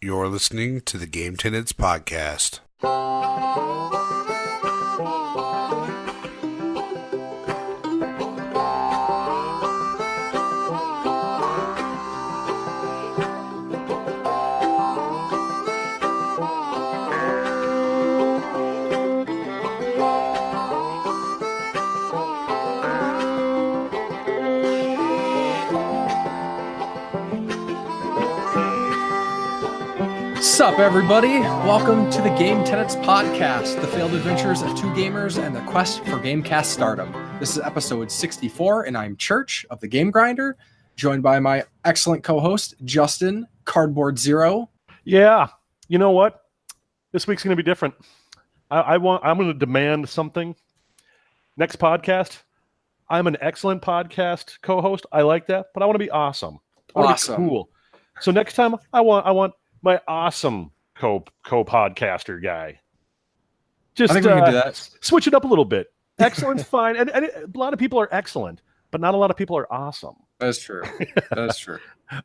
You're listening to the Game Tenants Podcast. What's up, everybody? Welcome to the Game Tenants Podcast, the failed adventures of two gamers and the quest for Gamecast stardom. This is episode 64, and I'm Church of the Game Grinder, joined by my excellent co-host, Justin, Cardboard Zero. Yeah, you know what? This week's going to be different. I'm going to demand something. Next podcast, I'm an excellent podcast co-host. I like that, but I want to be awesome. I want to be cool. So next time, I want my awesome co-podcaster guy. Just I think we can do that. Switch it up a little bit. Excellent's fine, and a lot of people are excellent, but not a lot of people are awesome. That's true. That's true.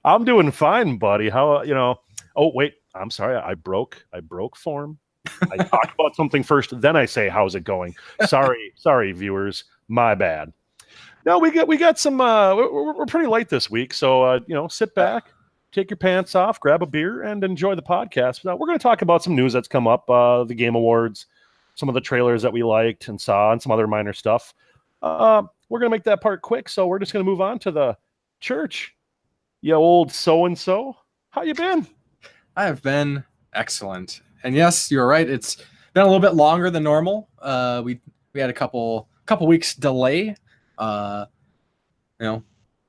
I'm doing fine, buddy. How Oh wait, I'm sorry. I broke form. I talk about something first, then I say how's it going. Sorry, viewers. My bad. No, we got some. We're pretty light this week, so sit back. Take your pants off, grab a beer, and enjoy the podcast. Now, we're going to talk about some news that's come up, the Game Awards, some of the trailers that we liked and saw, and some other minor stuff. We're going to make that part quick, so we're just going to move on to the Church. You old so-and-so. How you been? I have been excellent. And yes, you're right. It's been a little bit longer than normal. We had a couple weeks delay.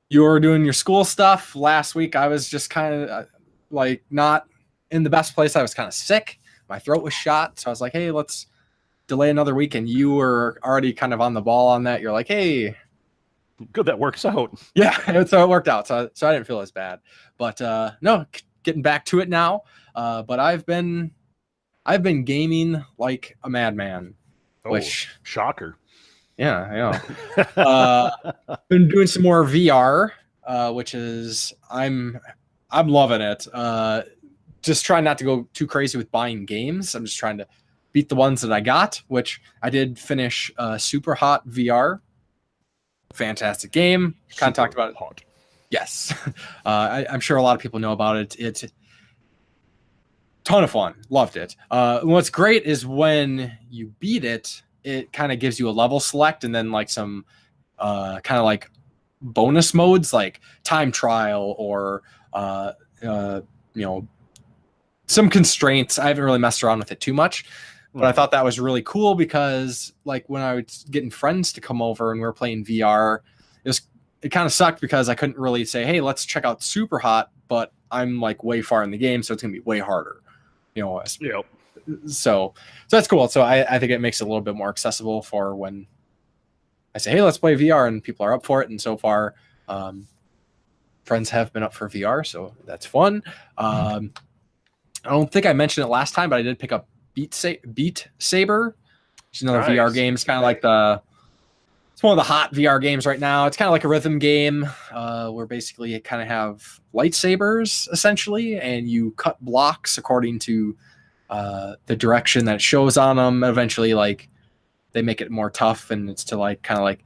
You were doing your school stuff last week. I was just kind of not in the best place. I was kind of sick. My throat was shot. So I was like, hey, let's delay another week. And you were already kind of on the ball on that. You're like, hey. Good, that works out. Yeah, so it worked out. So I didn't feel as bad. But no, getting back to it now. But I've been gaming like a madman. Which shocker. Yeah, been doing some more VR, which is I'm loving it. Just trying not to go too crazy with buying games. I'm just trying to beat the ones that I got, which I did finish. Super Hot VR, fantastic game. Kind of talked about it. Hot. Yes, I'm sure a lot of people know about it. It's a ton of fun. Loved it. What's great is when you beat it. It kind of gives you a level select and then like some kind of like bonus modes like time trial or some constraints. I haven't really messed around with it too much, but I thought that was really cool because like when I was getting friends to come over and we were playing VR, it kind of sucked because I couldn't really say, hey, let's check out Super Hot, but I'm like way far in the game, so it's gonna be way harder. So that's cool. So I think it makes it a little bit more accessible for when I say, hey, let's play VR and people are up for it. And so far, friends have been up for VR. So that's fun. I don't think I mentioned it last time, but I did pick up Beat Saber, which is another VR game. It's kind of like it's one of the hot VR games right now. It's kind of like a rhythm game where basically you kind of have lightsabers essentially, and you cut blocks according to the direction that it shows on them. Eventually, like they make it more tough, and it's to like kind of like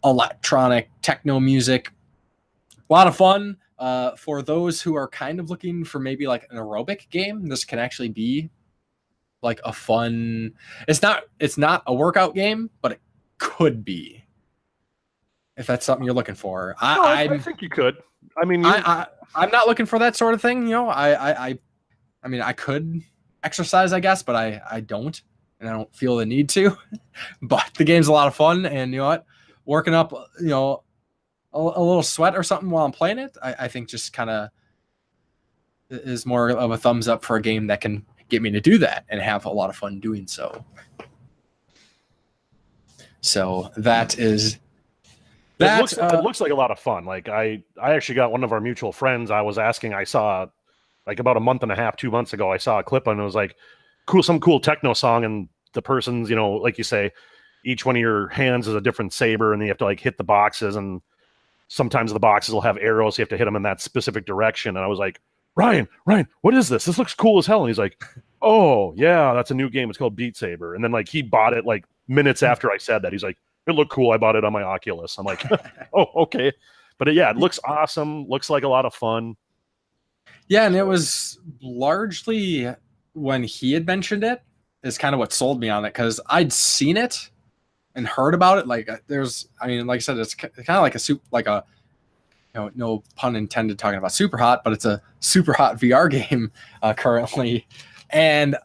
electronic techno music. A lot of fun for those who are kind of looking for maybe like an aerobic game. This can actually be like a fun. It's not a workout game, but it could be if that's something you're looking for. I think you could. I mean, I'm not looking for that sort of thing. I mean, I could exercise, I guess, but I don't, and I don't feel the need to. But the game's a lot of fun, and you know what, working up a little sweat or something while I'm playing it, I think just kind of is more of a thumbs up for a game that can get me to do that and have a lot of fun doing so. So that is that. It looks like a lot of fun. Like I actually got one of our mutual friends. I was asking. I saw like about a month and a half, 2 months ago. I saw a clip and it was like some cool techno song, and the person's like you say, each one of your hands is a different saber, and you have to like hit the boxes, and sometimes the boxes will have arrows. So you have to hit them in that specific direction. And I was like, Ryan, what is this? This looks cool as hell. And he's like, oh yeah, that's a new game. It's called Beat Saber. And then like he bought it like minutes after I said that. He's like, it looked cool. I bought it on my Oculus. I'm like, oh, okay. But it looks awesome. Looks like a lot of fun. Yeah, and it was largely when he had mentioned it is kind of what sold me on it, because I'd seen it and heard about it. Like like I said, it's kind of like a no pun intended talking about super hot, but it's a super hot VR game currently. And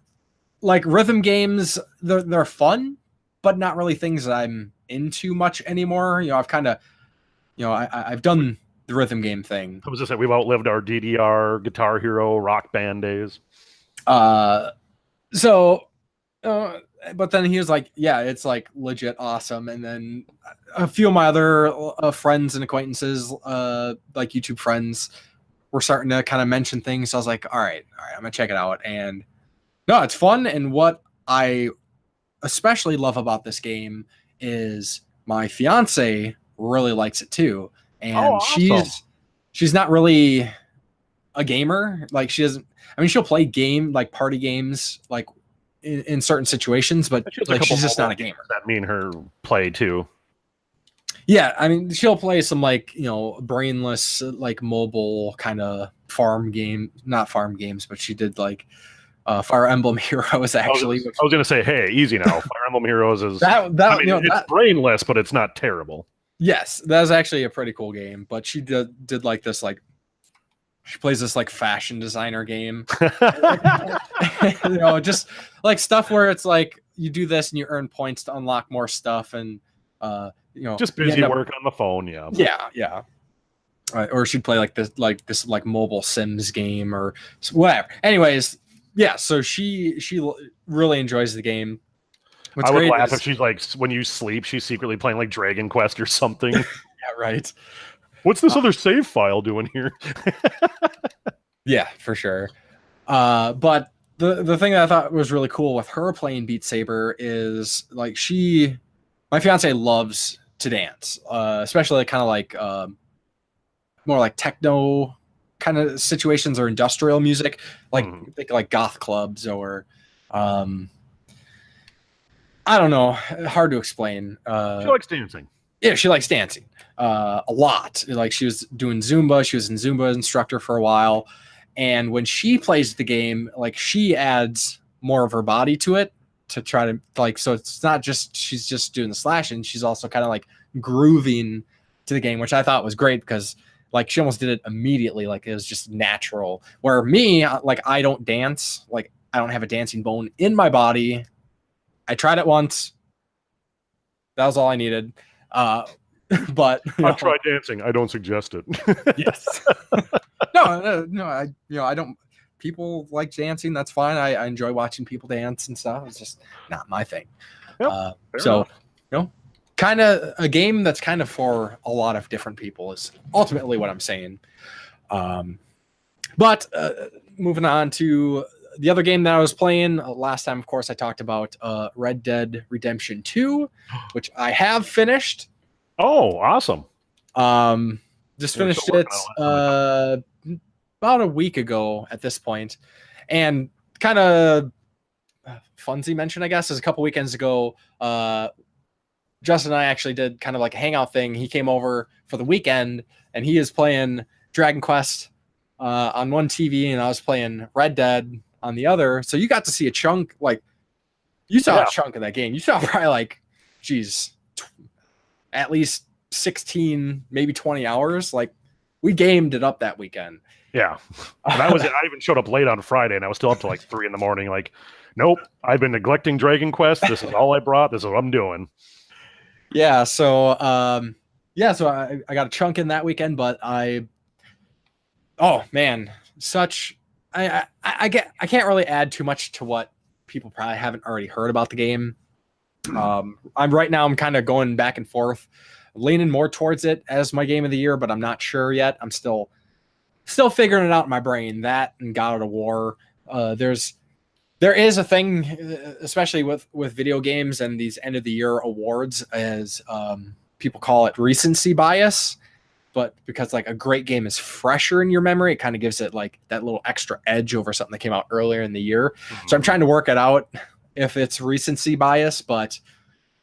like rhythm games, they're fun, but not really things that I'm into much anymore. I've kind of, I've done the rhythm game thing. I was just saying, we've outlived our DDR, Guitar Hero, Rock Band days. But then he was like, yeah, it's like legit awesome. And then a few of my other friends and acquaintances, like YouTube friends, were starting to kind of mention things. So I was like, all right, I'm gonna check it out. And no, it's fun. And what I especially love about this game is my fiance really likes it too. And awesome. she's not really a gamer. Like she'll play party games, like in certain situations, but like she's just not a gamer. That me and her play too. Yeah, I mean, she'll play some brainless, like mobile kind of not farm games, but she did like Fire Emblem Heroes actually. I was gonna say, hey, easy now. Fire Emblem Heroes is it's brainless, but it's not terrible. Yes, that's actually a pretty cool game. But she did like this, like she plays this like fashion designer game. Just like stuff where it's like you do this and you earn points to unlock more stuff, and just busy work on the phone. Yeah. Or she'd play like this mobile Sims game or whatever. Anyways, yeah. So she really enjoys the game. I would laugh if she's like, when you sleep, she's secretly playing like Dragon Quest or something. Yeah, right. What's this other save file doing here? Yeah, for sure. But the thing that I thought was really cool with her playing Beat Saber is like my fiance loves to dance, especially kind of like more like techno kind of situations or industrial music, like think like goth clubs or I don't know, hard to explain. She likes dancing. Yeah, she likes dancing a lot. Like she was doing Zumba. She was in Zumba instructor for a while. And when she plays the game, like she adds more of her body to it to try to like, so it's not just, she's just doing the slashing. She's also kind of like grooving to the game, which I thought was great because like she almost did it immediately. Like it was just natural. Where me, like I don't dance. Like I don't have a dancing bone in my body. I tried it once. That was all I needed. But I've tried dancing. I don't suggest it. Yes. No. I don't. People like dancing. That's fine. I enjoy watching people dance and stuff. It's just not my thing. Yep, so, kind of a game that's kind of for a lot of different people is ultimately what I'm saying. But moving on to the other game that I was playing last time, of course, I talked about Red Dead Redemption 2, which I have finished. Oh, awesome. Just finished it about a week ago at this point. And kind of funsy mention, I guess, is a couple weekends ago, Justin and I actually did kind of like a hangout thing. He came over for the weekend and he is playing Dragon Quest on one TV and I was playing Red Dead on the other. So you got to see a chunk, like you saw a chunk of that game. You saw probably like, at least 16, maybe 20 hours. Like we gamed it up that weekend. Yeah. And I even showed up late on Friday and I was still up to like 3 a.m. Like, nope, I've been neglecting Dragon Quest. This is all I brought. This is what I'm doing. Yeah. So, so I got a chunk in that weekend, but I can't really add too much to what people probably haven't already heard about the game. I'm kind of going back and forth, leaning more towards it as my game of the year, but I'm not sure yet. I'm still figuring it out in my brain. That and God of War. There is a thing, especially with video games and these end of the year awards, as people call it, recency bias. but because like a great game is fresher in your memory, it kind of gives it like that little extra edge over something that came out earlier in the year. So I'm trying to work it out if it's recency bias, but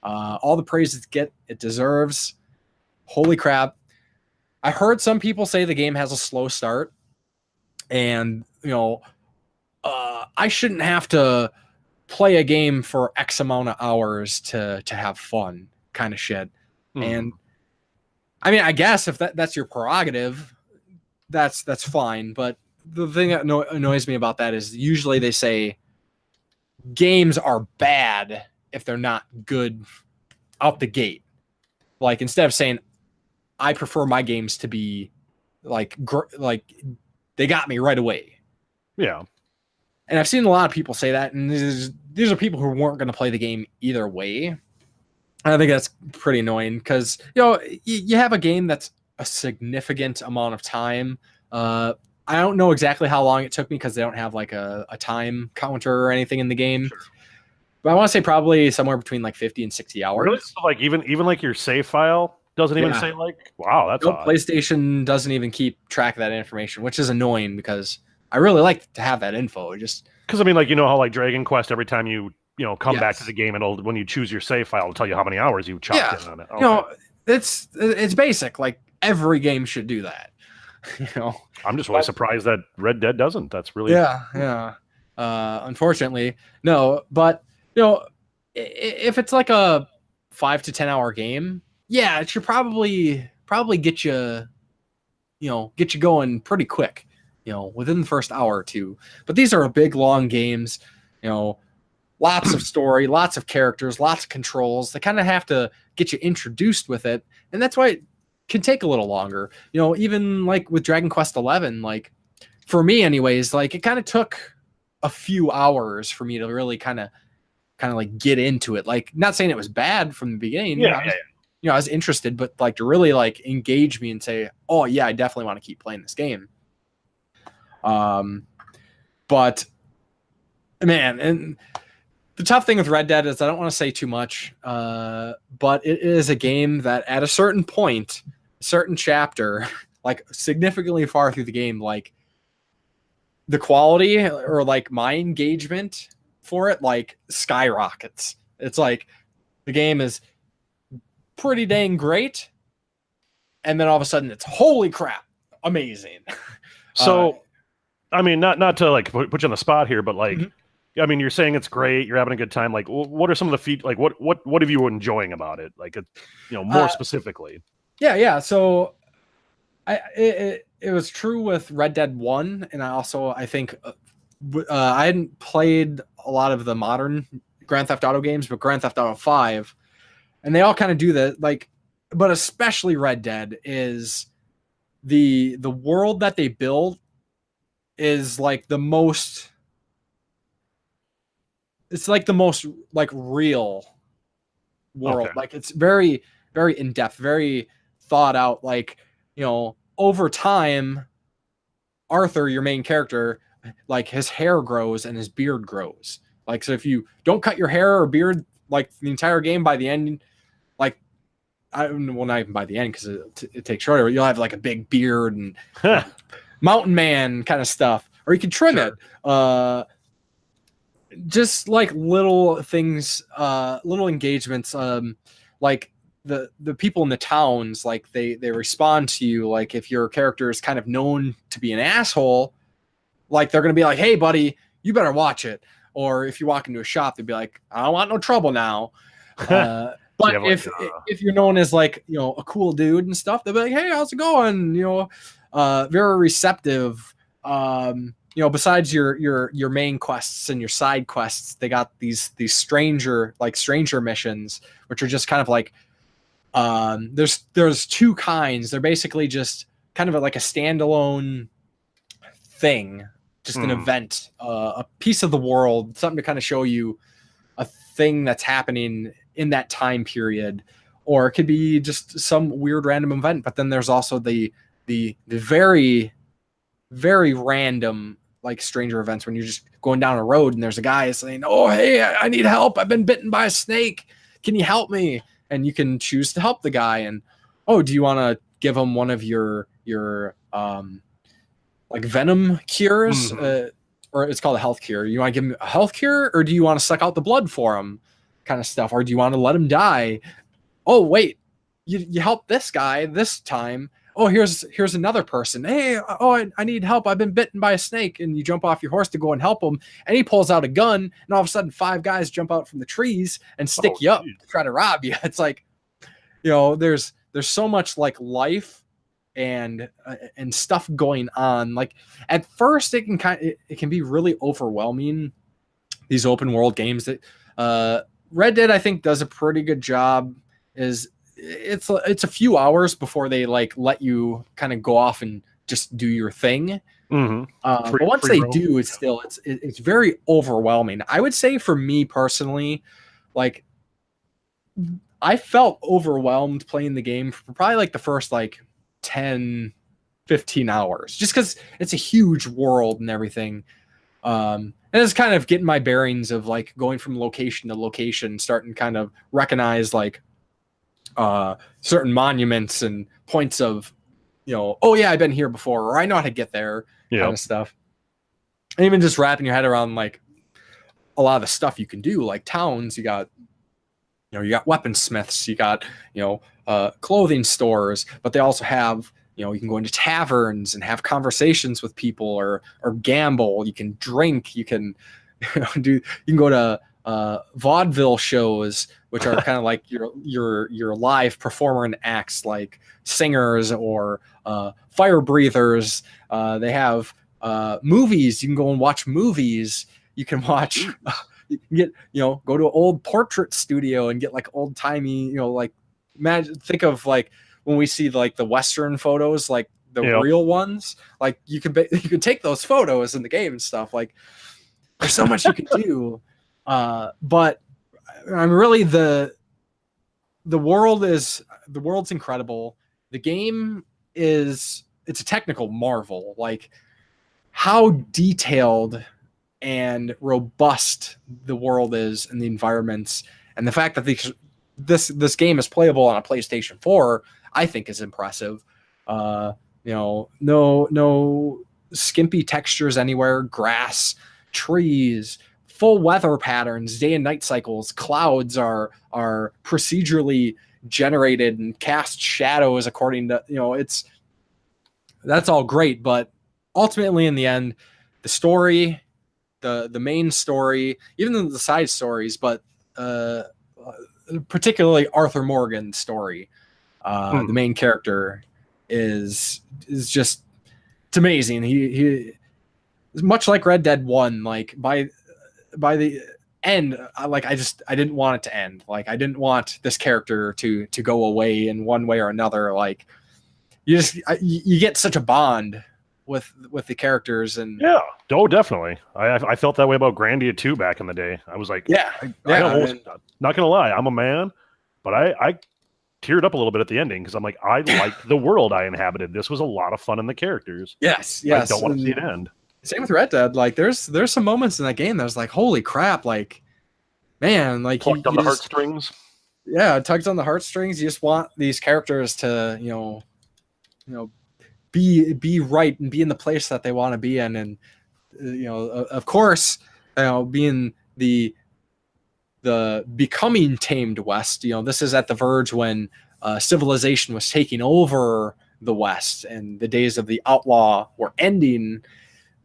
all the praise it deserves. Holy crap. I heard some people say the game has a slow start, and I shouldn't have to play a game for X amount of hours to have fun, kind of shit. And I mean, I guess if that's your prerogative, that's fine. But the thing that annoys me about that is usually they say games are bad if they're not good out the gate. Like instead of saying I prefer my games to be like they got me right away. Yeah. And I've seen a lot of people say that, and these are people who weren't going to play the game either way. And I think that's pretty annoying because you have a game that's a significant amount of time. I don't know exactly how long it took me because they don't have like a time counter or anything in the game. Sure. But I want to say probably somewhere between like 50 and 60 hours. Really? So like even like your save file doesn't even say like, wow, that's odd. PlayStation doesn't even keep track of that information, which is annoying because I really like to have that info. Just because I mean, like how like Dragon Quest, every time you come back to the game, when you choose your save file, it'll tell you how many hours you chopped in on it. Okay. It's basic. Like every game should do that. I'm just really surprised that Red Dead doesn't. That's really unfortunately, no. But if it's like a 5 to 10 hour game, yeah, it should probably get you going pretty quick. Within the first hour or two. But these are big, long games, lots of story, lots of characters, lots of controls. They kind of have to get you introduced with it. And that's why it can take a little longer. Even like with Dragon Quest 11, like for me anyways, like it kind of took a few hours for me to really kind of like get into it. Like not saying it was bad from the beginning. I was interested, but like to really like engage me and say, oh yeah, I definitely want to keep playing this game. But man, and the tough thing with Red Dead is I don't want to say too much, but it is a game that at a certain point, a certain chapter, like significantly far through the game, like the quality or like my engagement for it, like skyrockets. It's like the game is pretty dang great. And then all of a sudden it's holy crap, amazing. So, I mean, not to like put you on the spot here, but like, I mean, you're saying it's great, you're having a good time. Like, what are some of the features? Like, what have you enjoying about it? Like, more specifically. Yeah. So, it was true with Red Dead 1, and I think I hadn't played a lot of the modern Grand Theft Auto games, but Grand Theft Auto 5, and they all kind of do that. Like, but especially Red Dead is the world that they build is like the most like real world. Okay. Like it's very, very in depth, very thought out. Like, over time, Arthur, your main character, like his hair grows and his beard grows. Like, so if you don't cut your hair or beard, like the entire game, by the end, like not even by the end, because it takes shorter, you'll have like a big beard and mountain man kind of stuff, or you can trim it. Just like little things, little engagements, like the people in the towns, like they respond to you. Like if your character is kind of known to be an asshole, like they're going to be like, hey buddy, you better watch it. Or if you walk into a shop, they'd be like, I don't want no trouble now. But if you're known as like, a cool dude and stuff, they'll be like, hey, how's it going? Very receptive. Besides your main quests and your side quests, they got these stranger missions, which are just kind of like, there's two kinds. They're basically just kind of like a standalone thing, just an event, a piece of the world, something to kind of show you a thing that's happening in that time period, or it could be just some weird random event. But then there's also the very, very random, like stranger events when you're just going down a road and there's a guy saying, oh, hey, I need help. I've been bitten by a snake. Can you help me? And you can choose to help the guy. And, oh, do you want to give them one of your like venom cures, or it's called a health cure. You want to give them a health cure, or do you want to suck out the blood for them, kind of stuff, or do you want to let them die? Oh wait, you help this guy this time. Oh, here's another person. Hey, I need help. I've been bitten by a snake. And you jump off your horse to go and help him. And he pulls out a gun, and all of a sudden 5 guys jump out from the trees and stick you up to try to rob you. It's like, there's so much like life and stuff going on. Like at first it can be really overwhelming, these open world games. That Red Dead, I think, does a pretty good job. It's a few hours before they like let you kind of go off and just do your thing. But once they do, it's very overwhelming. I would say for me personally, like I felt overwhelmed playing the game for probably like the first like 10, 15 hours, just because it's a huge world and everything. And it's kind of getting my bearings of like going from location to location, starting to kind of recognize like certain monuments and points of, oh yeah, I've been here before, or I know how to get there, kind of stuff. And even just wrapping your head around like a lot of the stuff you can do, like towns, you got weaponsmiths, you got, clothing stores, but they also have, you can go into taverns and have conversations with people, or gamble. You can drink, you can you can go to vaudeville shows, which are kind of like your live performer and acts, like singers or fire breathers. They have movies. You can go and watch movies. You can watch. You can get go to an old portrait studio and get like old timey like imagine think of like when we see like the Western photos, like the real ones. Like you can take those photos in the game and stuff. Like there's so much you can do. But I'm really the world's incredible. The game it's a technical marvel. Like how detailed and robust the world is, and the environments, and the fact that this game is playable on a PlayStation 4, I think is impressive. No skimpy textures anywhere, grass, trees, full weather patterns, day and night cycles, clouds are procedurally generated and cast shadows according to, that's all great. But ultimately in the end, the story, the main story, even the side stories, but particularly Arthur Morgan's story, the main character is just, it's amazing. He is much like Red Dead 1, like by the end, I didn't want it to end. Like I didn't want this character to go away in one way or another. Like you get such a bond with the characters. And definitely. I felt that way about Grandia 2 back in the day. I was like, not gonna lie, I'm a man, but I teared up a little bit at the ending because I'm like, I liked the world I inhabited. This was a lot of fun in the characters. Yes. I don't want to see it end. Same with Red Dead. Like there's some moments in that game that was like, holy crap, like man, like tugged on the heartstrings. Yeah, it tugs on the heartstrings. You just want these characters to, be right and be in the place that they want to be in. And of course, being the becoming tamed West, this is at the verge when civilization was taking over the West and the days of the outlaw were ending.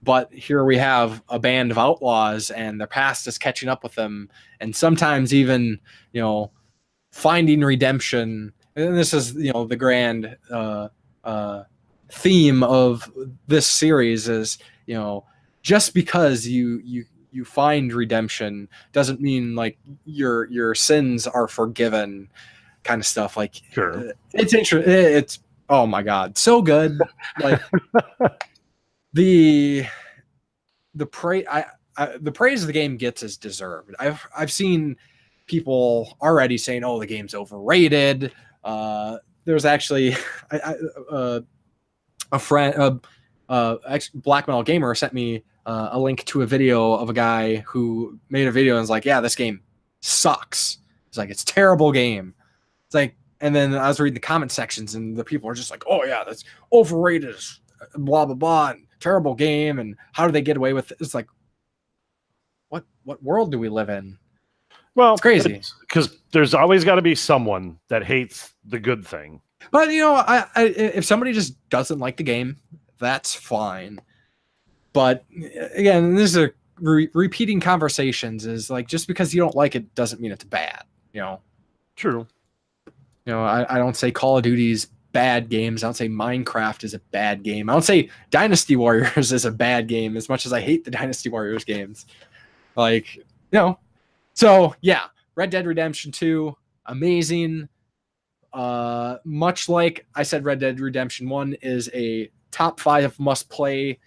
But here we have a band of outlaws, and their past is catching up with them, and sometimes even finding redemption. And this is the grand theme of this series is just because you find redemption doesn't mean like your sins are forgiven, kind of stuff. Like sure, it's interesting. It's oh my god, so good. Like the praise the game gets is deserved. I've seen people already saying, "Oh, the game's overrated." There's actually a friend, Black Metal Gamer, sent me a link to a video of a guy who made a video and was like, "Yeah, this game sucks." It's like, it's a terrible game. It's like, And then I was reading the comment sections, and the people are just like, "Oh yeah, that's overrated, blah blah blah, and terrible game." And how do they get away with it? It's like, what world do we live in? Well, It's crazy. Because there's always got to be someone that hates the good thing. But I if somebody just doesn't like the game, that's fine. But again, this is repeating conversations. Is like, just because you don't like it doesn't mean it's bad. True. I don't say Call of Duty's bad games. I don't say Minecraft is a bad game. I don't say Dynasty Warriors is a bad game, as much as I hate the Dynasty Warriors games. So yeah, Red Dead Redemption 2, amazing. Much like I said, Red Dead Redemption 1 is a top 5 must play,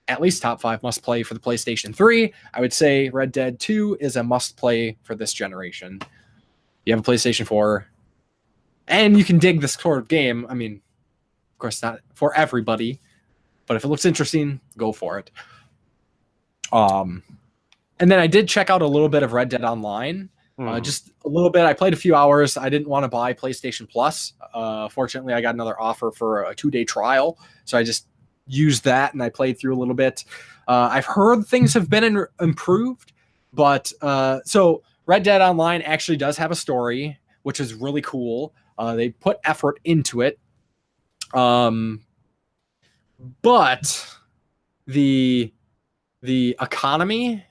at least top 5 must play for the PlayStation 3. I would say Red Dead 2 is a must play for this generation. You have a PlayStation 4, and you can dig this sort of game. I mean, of course, not for everybody, but if it looks interesting, go for it. And then I did check out a little bit of Red Dead Online. Just a little bit. I played a few hours. I didn't want to buy PlayStation Plus. Fortunately, I got another offer for a 2-day trial, so I just used that and I played through a little bit. I've heard things have been improved, but so Red Dead Online actually does have a story, which is really cool. They put effort into it, but the economy,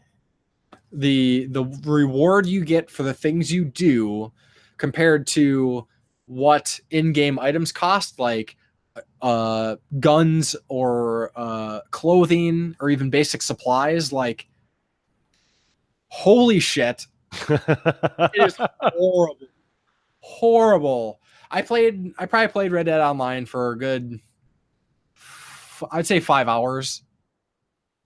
the reward you get for the things you do compared to what in-game items cost, like guns or clothing or even basic supplies, like, holy shit. It is horrible. I probably played Red Dead Online for a good, I'd say 5 hours,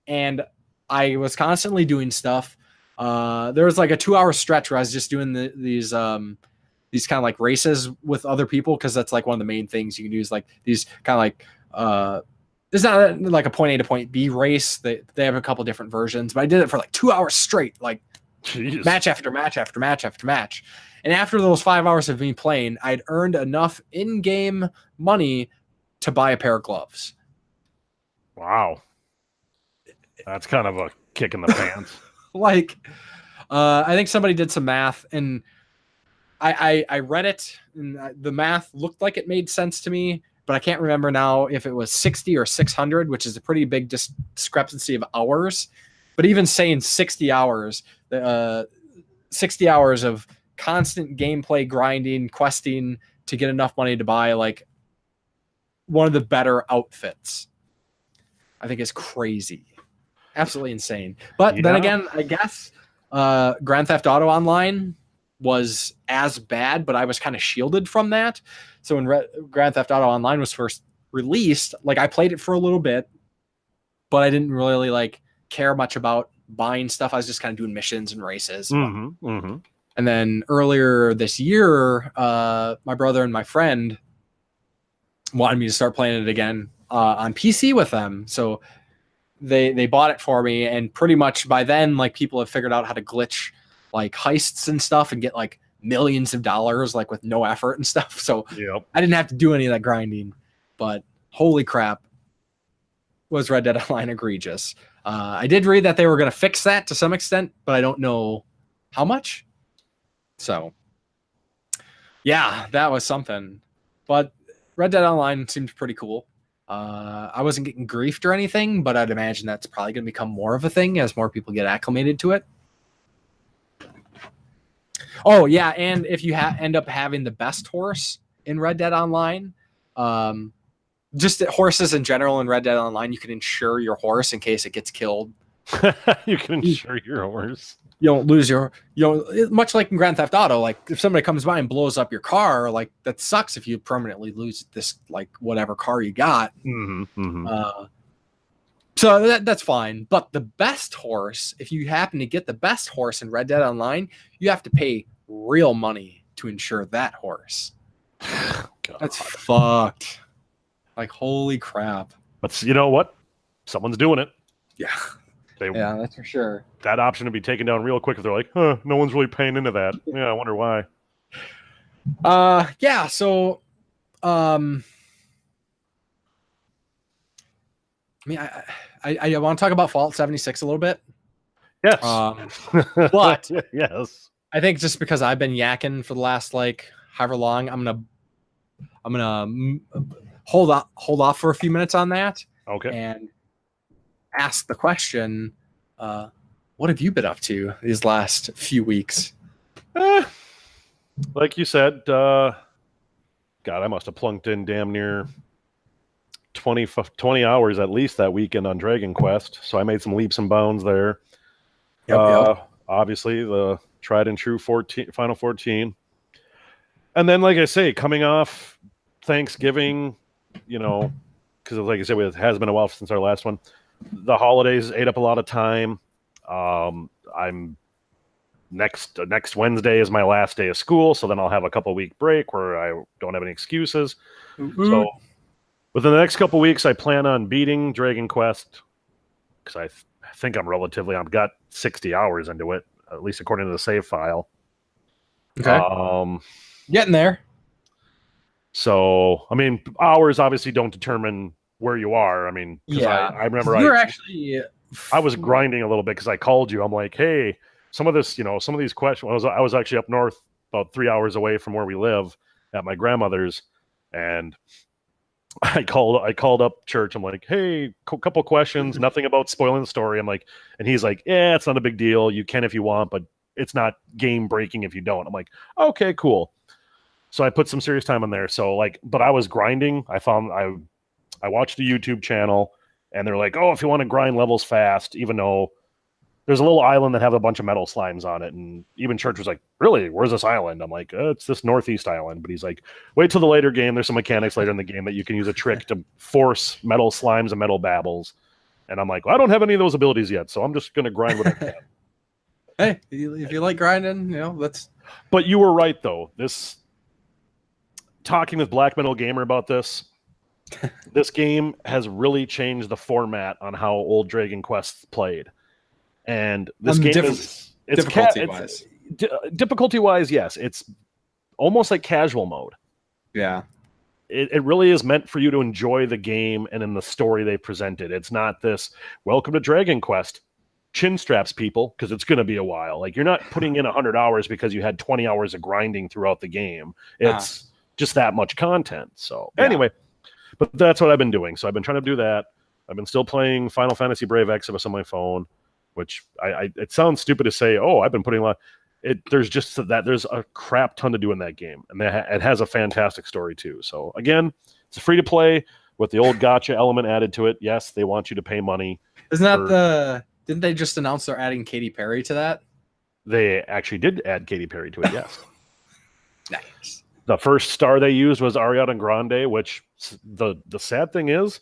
and I was constantly doing stuff. There was like a 2-hour stretch where I was just doing these kind of like races with other people, because that's like one of the main things you can do, is like these kind of like it's not like a point A to point B race. They have a couple different versions, but I did it for like 2 hours straight, like Jeez. match after match after match after match. And after those 5 hours of me playing, I'd earned enough in-game money to buy a pair of gloves. Wow. That's kind of a kick in the pants. Like, I think somebody did some math, and I read it, and the math looked like it made sense to me, but I can't remember now if it was 60 or 600, which is a pretty big discrepancy of hours. But even saying 60 hours, 60 hours of constant gameplay, grinding, questing to get enough money to buy like one of the better outfits, I think is crazy. Absolutely insane. But then again, I guess Grand Theft Auto Online was as bad, but I was kind of shielded from that. So when Grand Theft Auto Online was first released, like, I played it for a little bit, but I didn't really like care much about buying stuff. I was just kind of doing missions and races. And then earlier this year, my brother and my friend wanted me to start playing it again on PC with them. So they bought it for me, and pretty much by then, like, people have figured out how to glitch like heists and stuff and get like millions of dollars, like, with no effort and stuff. So I didn't have to do any of that grinding. But holy crap, was Red Dead Online egregious. I did read that they were going to fix that to some extent, but I don't know how much. So yeah, that was something. But Red Dead Online seemed pretty cool. I wasn't getting griefed or anything, but I'd imagine that's probably going to become more of a thing as more people get acclimated to it. Oh yeah, and if you end up having the best horse in Red Dead Online, just horses in general in Red Dead Online, you can insure your horse in case it gets killed. You can insure your horse. You don't lose much like in Grand Theft Auto, like if somebody comes by and blows up your car, like, that sucks if you permanently lose this, like, whatever car you got. So that's fine. But the best horse, if you happen to get the best horse in Red Dead Online, you have to pay real money to insure that horse. God. That's fucked. Like, holy crap. But you know what? Someone's doing it. Yeah. Yeah, that's for sure. That option would be taken down real quick if they're like, no one's really paying into that. Yeah, I wonder why. Yeah. So, I mean, I want to talk about Fallout 76 a little bit. Yes. But yes. I think just because I've been yakking for the last like however long, I'm gonna hold off for a few minutes on that. Okay. And ask the question, what have you been up to these last few weeks? Like you said, God, I must have plunked in damn near 20 hours at least that weekend on Dragon Quest. So I made some leaps and bounds there. Yep. Obviously, the tried and true Final 14. And then, like I say, coming off Thanksgiving, because like I said, it has been a while since our last one. The holidays ate up a lot of time. I'm next Wednesday is my last day of school, so then I'll have a couple week break where I don't have any excuses. Mm-hmm. So within the next couple weeks, I plan on beating Dragon Quest because I think I've got 60 hours into it, at least according to the save file. Okay. Getting there. So, I mean, hours obviously don't determine where you are. I mean, yeah, I remember I was grinding a little bit because I called you. I'm like, hey, some of these questions. I was actually up north about 3 hours away from where we live at my grandmother's, and I called up church. I'm like, hey, couple questions, nothing about spoiling the story. I'm like, and he's like, yeah, it's not a big deal. You can if you want, but it's not game breaking if you don't. I'm like, okay, cool. So I put some serious time in there. So but I was grinding. I watched a YouTube channel, and they're like, oh, if you want to grind levels fast, even though there's a little island that have a bunch of metal slimes on it. And even Church was like, really, where's this island? I'm like, it's this northeast island. But he's like, wait till the later game. There's some mechanics later in the game that you can use a trick to force metal slimes and metal babbles. And I'm like, well, I don't have any of those abilities yet, so I'm just going to grind what I can. Hey, if you like grinding, that's... But you were right, though. Talking with Black Metal Gamer about this game has really changed the format on how old Dragon Quest played. And this game is difficulty-wise. Difficulty-wise, yes. It's almost like casual mode. Yeah. It really is meant for you to enjoy the game and in the story they presented. It's not this, welcome to Dragon Quest, chin straps, people, because it's going to be a while. Like, you're not putting in 100 hours because you had 20 hours of grinding throughout the game. It's just that much content. So anyway, but that's what I've been doing. So I've been trying to do that. I've been still playing Final Fantasy Brave Exodus on my phone, which it sounds stupid to say, oh, I've been putting a lot. There's a crap ton to do in that game. And it has a fantastic story too. So again, it's free to play with the old gotcha element added to it. Yes, they want you to pay money. Didn't they just announce they're adding Katy Perry to that? They actually did add Katy Perry to it, yes. Nice. The first star they used was Ariana Grande, which the sad thing is,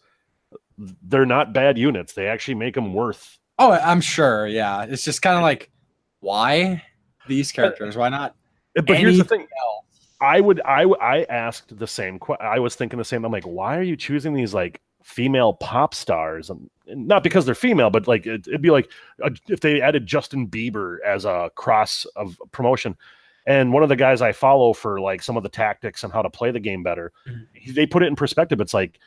they're not bad units. They actually make them worth. Oh, I'm sure. Yeah, it's just kind of like, why these characters? Why not? But here's the thing. Else? I asked the same. I was thinking the same. I'm like, why are you choosing these like female pop stars? And not because they're female, but like it'd be like if they added Justin Bieber as a cross of promotion. And one of the guys I follow for like some of the tactics and how to play the game better, they put it in perspective. It's like,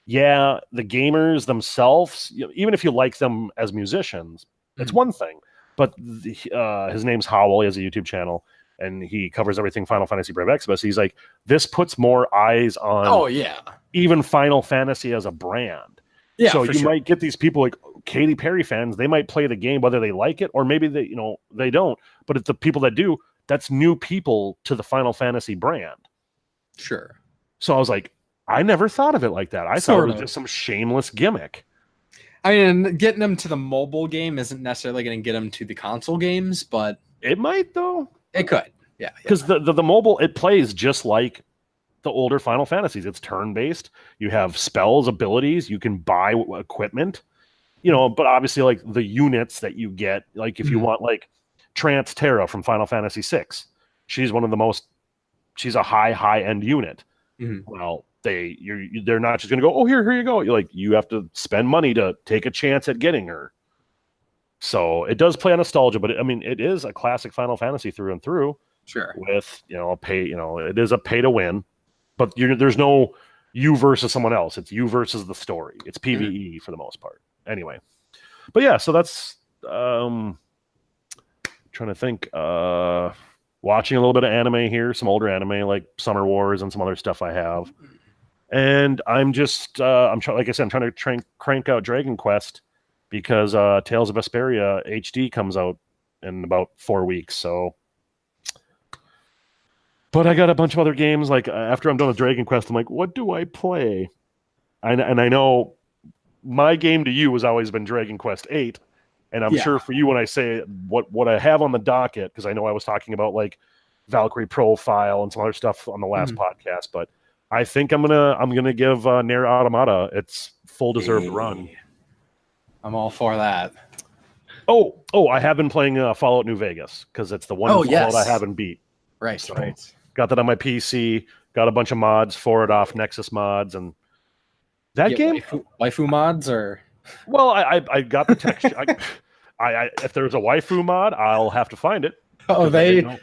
yeah, the gamers themselves, even if you like them as musicians, it's one thing. But his name's Howell. He has a YouTube channel, and he covers everything Final Fantasy Brave Exodus. He's like, this puts more eyes on even Final Fantasy as a brand. Yeah, so you might get these people like Katy Perry fans. They might play the game whether they like it or maybe they don't. But it's the people that do. That's new people to the Final Fantasy brand. Sure. So I was like, I never thought of it like that. I thought it was just some shameless gimmick. I mean, getting them to the mobile game isn't necessarily going to get them to the console games, but it might, though. It could. Yeah. Because the mobile, it plays just like the older Final Fantasies. It's turn-based. You have spells, abilities. You can buy equipment. But obviously, like, the units that you get, like, if you want, like, Trance Terra from Final Fantasy VI. She's she's a high-end unit. Mm-hmm. Well, they're not just going to go, oh, here you go. You have to spend money to take a chance at getting her. So it does play on nostalgia, but it is a classic Final Fantasy through and through. Sure. with, it is a pay to win, but there's no you versus someone else. It's you versus the story. It's PvE for the most part. Anyway, but yeah, so that's trying to think. Watching a little bit of anime here, some older anime like Summer Wars and some other stuff I have. And I'm just, like I said, I'm trying to crank out Dragon Quest because Tales of Vesperia HD comes out in about 4 weeks. So, but I got a bunch of other games. Like after I'm done with Dragon Quest, I'm like, what do I play? And I know my game to you has always been Dragon Quest 8. And I'm sure for you, when I say what I have on the docket, because I know I was talking about like Valkyrie Profile and some other stuff on the last podcast, but I think I'm gonna give Nier Automata its full deserved run. I'm all for that. Oh, I have been playing Fallout New Vegas because it's the one Fallout I haven't beat. Right, so, right. Got that on my PC. Got a bunch of mods for it off Nexus Mods, and that game waifu mods or. Well, I got the texture. I if there's a waifu mod, I'll have to find it. Oh,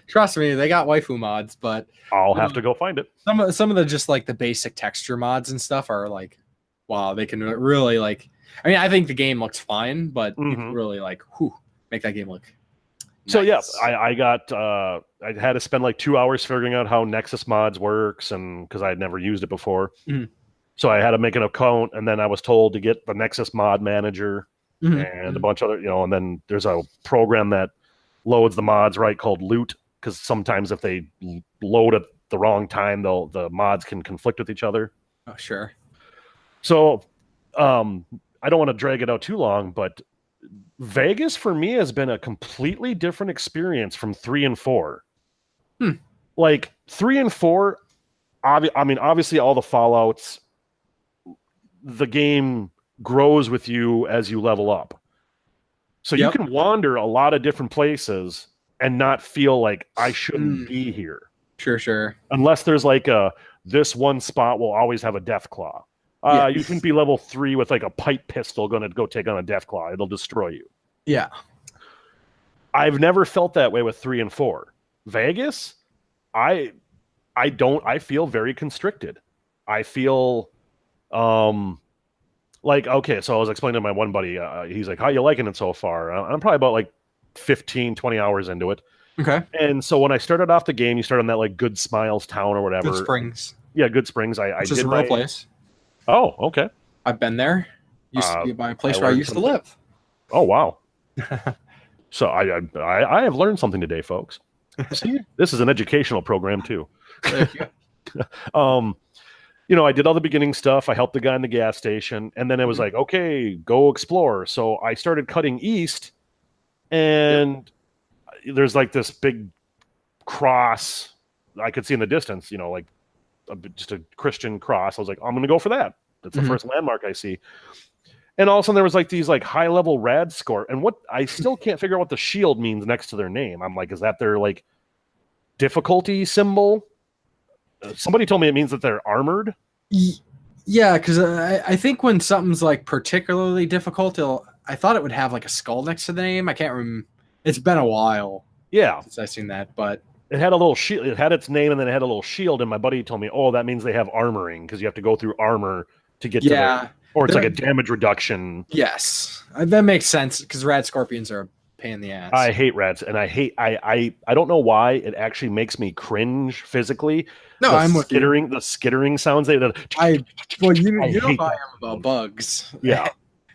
trust me, they got waifu mods, but I'll have to go find it. Some of the just like the basic texture mods and stuff are like, wow, they can really like. I mean, I think the game looks fine, but you can really like, make that game look. Nice. So yeah, I got I had to spend like 2 hours figuring out how Nexus Mods works, and because I had never used it before. So I had to make an account, and then I was told to get the Nexus Mod Manager and a bunch of other, and then there's a program that loads the mods, right, called Loot, because sometimes if they load at the wrong time, the mods can conflict with each other. Oh, sure. So I don't want to drag it out too long, but Vegas for me has been a completely different experience from 3 and 4. Like 3 and 4, I mean, obviously all the Fallouts, the game grows with you as you level up. So you can wander a lot of different places and not feel like I shouldn't be here. Sure. Unless there's like this one spot will always have a Deathclaw. You can be level 3 with like a pipe pistol going to go take on a Deathclaw. It'll destroy you. Yeah. I've never felt that way with 3 and 4. Vegas, I feel very constricted. I feel like, okay, so I was explaining to my one buddy, he's like, how you liking it so far? I'm probably about like 15, 20 hours into it. Okay. And so when I started off the game, you start on that like Good Smiles town or whatever. Good Springs. Yeah, Good Springs. I did a real place. Oh, okay. I've been there. Used to be my place where I used to live. Oh, wow. So I have learned something today, folks. See, this is an educational program too. I did all the beginning stuff. I helped the guy in the gas station, and then it was like, okay, go explore. So I started cutting east, and there's like this big cross I could see in the distance, like just a Christian cross. I was like, I'm going to go for that. That's the first landmark I see. And all of a sudden there was like these like high level rad score. And what I still can't figure out what the shield means next to their name. I'm like, is that their like difficulty symbol? Somebody told me it means that they're armored. Yeah, because I think when something's like particularly difficult, I thought it would have like a skull next to the name. I can't remember. It's been a while. Yeah, since I've seen that, but it had a little shield. It had its name, and then it had a little shield. And my buddy told me, "Oh, that means they have armoring because you have to go through armor to get to or it's like a damage reduction." Yes, that makes sense because rad scorpions are a pain in the ass. I hate rats, and I don't know why it actually makes me cringe physically. No, I'm with skittering. The skittering sounds. You know how I am about bugs. Yeah,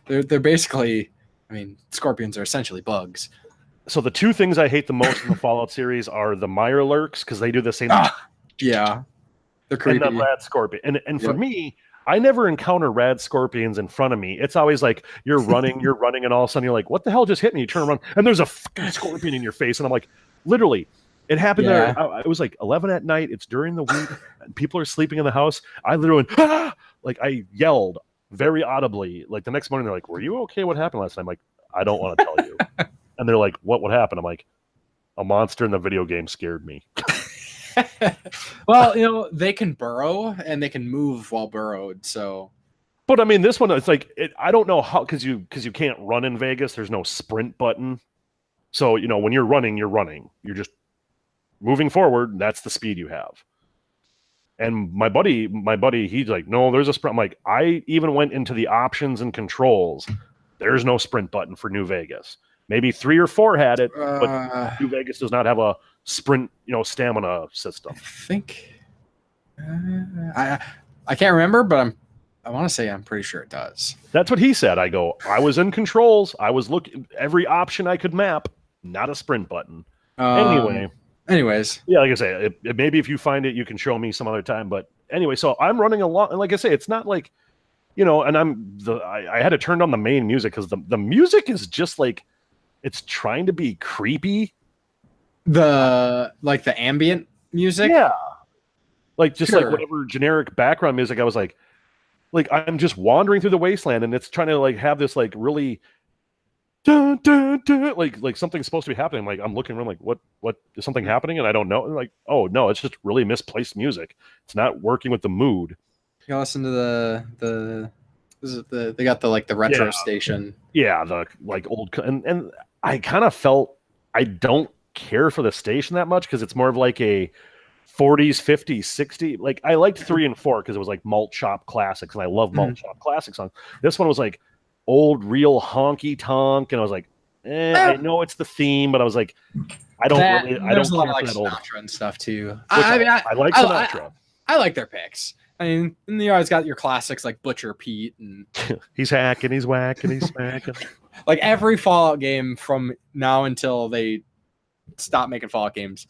they're basically. I mean, scorpions are essentially bugs. So the two things I hate the most in the Fallout series are the Mirelurks because they do the same. Yeah, they're creepy. And the rad scorpion. And for me, I never encounter rad scorpions in front of me. It's always like you're running, and all of a sudden you're like, "What the hell just hit me?" You turn around, and there's a fucking scorpion in your face, and I'm like, literally, it happened there. It was like 11 at night. It's during the week, and people are sleeping in the house. I literally went, "Ah!" Like I yelled very audibly. Like the next morning, they're like, "Were you okay? What happened last night?" I'm like, "I don't want to tell you." And they're like, what happened? I'm like, a monster in the video game scared me. Well, they can burrow and they can move while burrowed. So, but I mean, this one, it's like, I don't know how, because you can't run in Vegas. There's no sprint button. So, when you're running. You're just moving forward, that's the speed you have. And my buddy, he's like, no, there's a sprint. I'm like, I even went into the options and controls. There's no sprint button for New Vegas. Maybe 3 or 4 had it, but New Vegas does not have a sprint, stamina system. I think I can't remember, but I want to say I'm pretty sure it does. That's what he said. I was in controls. I was looking every option I could map, not a sprint button. Anyways. Yeah, like I say, maybe if you find it, you can show me some other time. But anyway, so I'm running along, and like I say, it's not like, and I had to turn on the main music because the music is just like, it's trying to be creepy. The ambient music? Yeah. Like just Sure. like whatever generic background music, I was like I'm just wandering through the wasteland and it's trying to like have this like really dun, dun, dun, like something's supposed to be happening. Like I'm looking around like what is something happening and I don't know. Like, oh no, it's just really misplaced music. It's not working with the mood. You gotta listen to they got the retro station. Yeah, the like old and I kind of felt I don't care for the station that much because it's more of like a 40s, 50s, 60s. Like I liked 3 and 4 because it was like malt shop classics, and I love malt shop classic songs. This one was like old, real honky tonk, and I was like, I know it's the theme, but I was like, I don't care for that old Sinatra and stuff too. I like Sinatra. I like their picks. I mean, and you always got your classics like Butcher Pete and he's hacking, he's whacking, he's smacking. Like every Fallout game from now until they stop making Fallout games,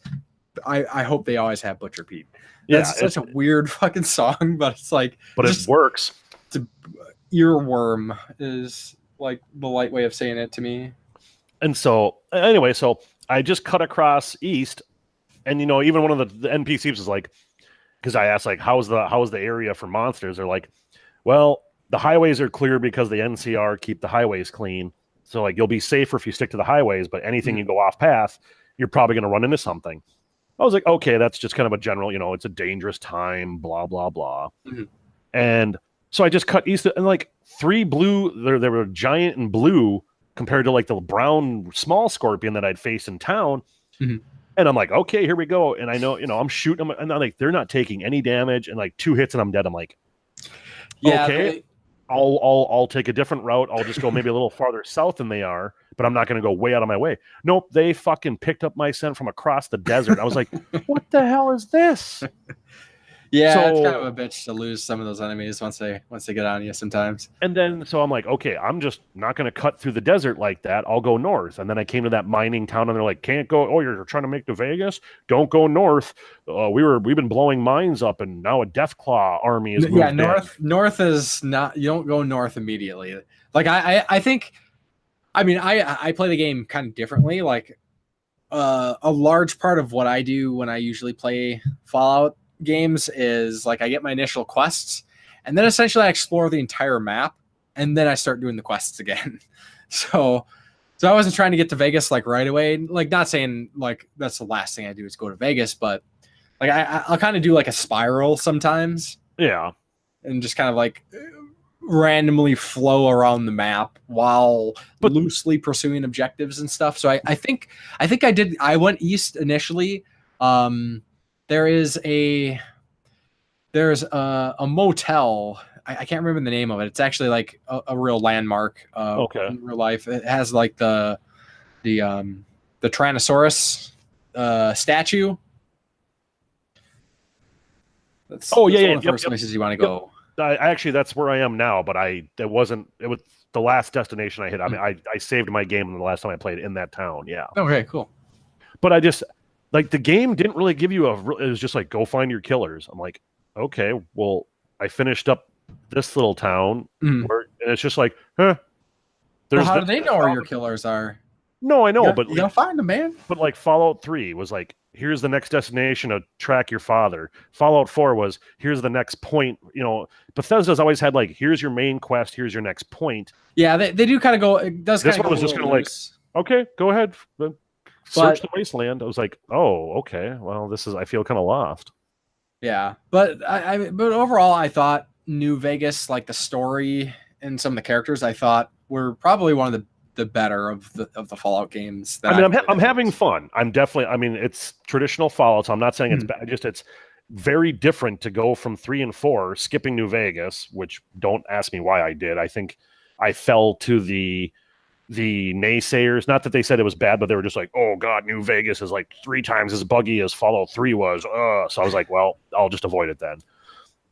I hope they always have Butcher Pete. That's such a weird fucking song, but it's like, but it works. Earworm is like the light way of saying it to me. And so anyway, so I just cut across east, and even one of the NPCs was like, because I asked like, how's the area for monsters? They're like, well, the highways are clear because the NCR keep the highways clean. So like you'll be safer if you stick to the highways, but anything you go off path, you're probably going to run into something. I was like, okay, that's just kind of a general, it's a dangerous time, blah, blah, blah. Mm-hmm. And so I just cut east and like 3 blue, they were giant and blue compared to like the brown small scorpion that I'd faced in town. Mm-hmm. And I'm like, okay, here we go. And I know, I'm shooting them and I'm like, they're not taking any damage, and like 2 hits and I'm dead. I'm like, okay, I'll take a different route. I'll just go maybe a little farther south than they are, but I'm not going to go way out of my way. Nope. They fucking picked up my scent from across the desert. I was like, what the hell is this? Yeah, it's kind of a bitch to lose some of those enemies once they get on you sometimes. And then so I'm like, okay, I'm just not going to cut through the desert like that. I'll go north. And then I came to that mining town, and they're like, can't go. Oh, you're trying to make to Vegas? Don't go north. We've been blowing mines up, and now a Deathclaw army is moved in. North is not. You don't go north immediately. Like I think. I mean, I play the game kind of differently. Like a large part of what I do when I usually play Fallout games is like I get my initial quests, and then essentially I explore the entire map, and then I start doing the quests again. So I wasn't trying to get to Vegas like right away. Like, not saying like that's the last thing I do is go to Vegas, but like I'll kind of do like a spiral sometimes. Yeah, and just kind of like randomly flow around the map while loosely pursuing objectives and stuff. So I think I went east initially. There's a motel. I can't remember the name of it. It's actually like a real landmark. In real life. It has like the Tyrannosaurus statue. That's one of the first places you want to go. Actually, that's where I am now, but it was the last destination I hit. I mean, I saved my game the last time I played in that town. Yeah. Okay, cool. But I just like the game didn't really give you it was just like, go find your killers. I'm like, okay, well, I finished up this little town and it's just like, huh. How do they know where your killers are? No, I know, but you gotta find them, man. But like Fallout 3 was like, here's the next destination to track your father. Fallout 4 was, here's the next point. Bethesda's always had like, here's your main quest, here's your next point. Yeah, they do kind of go. It does. This one was just kind of like, okay, go ahead, search the wasteland. I was like, oh, okay, well, I feel kind of lost. Yeah, but but overall, I thought New Vegas, like the story and some of the characters, I thought were probably one of the the better of the Fallout games. I'm having fun. I'm definitely. I mean, it's traditional Fallout, so I'm not saying it's bad. It's very different to go from 3 and 4, skipping New Vegas, which don't ask me why I did. I think I fell to the naysayers. Not that they said it was bad, but they were just like, "Oh God, New Vegas is like 3 times as buggy as Fallout 3 was." So I was like, "Well, I'll just avoid it then."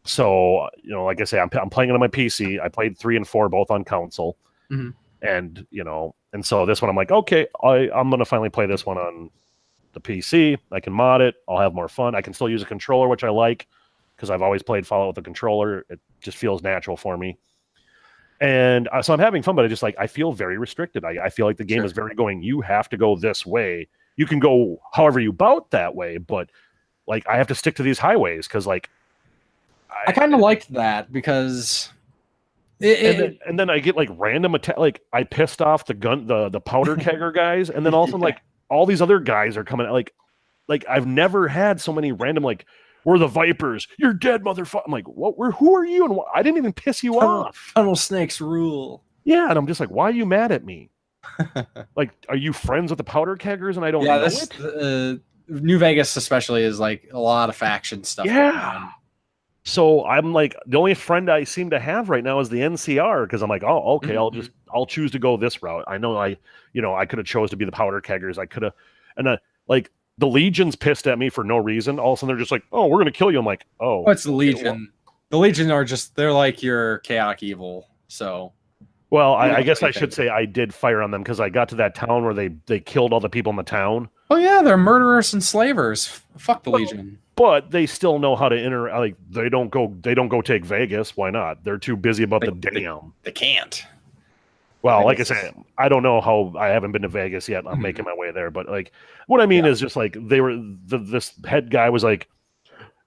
So like I say, I'm playing it on my PC. I played 3 and 4 both on console, and and so this one I'm like, okay, I'm gonna finally play this one on the PC. I can mod it. I'll have more fun. I can still use a controller, which I like because I've always played Fallout with a controller. It just feels natural for me. And so I'm having fun, but I feel very restricted. I feel like the game is very going, you have to go this way. You can go however you bout that way, but like I have to stick to these highways because like I kind of liked that because and then I get like random attack. Like I pissed off the powder kegger guys, and then all of a sudden like all these other guys are coming. Like I've never had so many random like, we're the Vipers. You're dead, motherfucker. I'm like, what? Who are you? And I didn't even piss you off. Tunnel snakes rule. Yeah, and I'm just like, why are you mad at me? Like, are you friends with the powder keggers? And I don't know it. New Vegas especially is like a lot of faction stuff. Yeah. So I'm like, the only friend I seem to have right now is the NCR because I'm like, oh, okay, I'll choose to go this route. I know I could have chose to be the powder keggers. I could have, and like the Legion's pissed at me for no reason. All of a sudden they're just like, oh, we're gonna kill you. I'm like, oh, what's the Legion? The Legion are they're like your chaotic evil. So, well, I guess I should say I did fire on them because I got to that town where they killed all the people in the town. Oh yeah, they're murderers and slavers. Fuck the Legion. But they still know how to like they don't go take Vegas. Why not? They're too busy about the damn. They can't. Well, like I said, I don't know how. I haven't been to Vegas yet. I'm making my way there. But like, what I mean is just like they were. This head guy was like,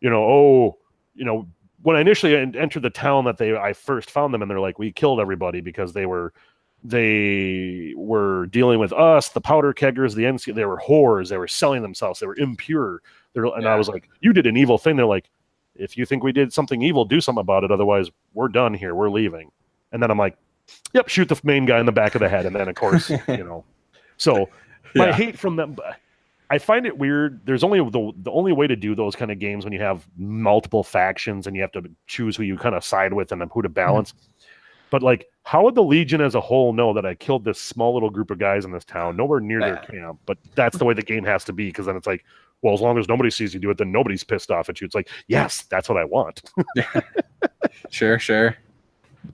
when I initially entered the town that I first found them, and they're like, we killed everybody because they were dealing with us, the powder keggers, the NC. They were whores. They were selling themselves. They were impure. I was like, you did an evil thing. They're like, if you think we did something evil, do something about it. Otherwise, we're done here. We're leaving. And then I'm like, yep, shoot the main guy in the back of the head. And then, of course, So my hate from them, I find it weird. There's only the only way to do those kind of games when you have multiple factions and you have to choose who you kind of side with and who to balance. But like, how would the Legion as a whole know that I killed this small little group of guys in this town, nowhere near their camp? But that's the way the game has to be, because then it's like, well, as long as nobody sees you do it, then nobody's pissed off at you. It's like, yes, that's what I want. Sure.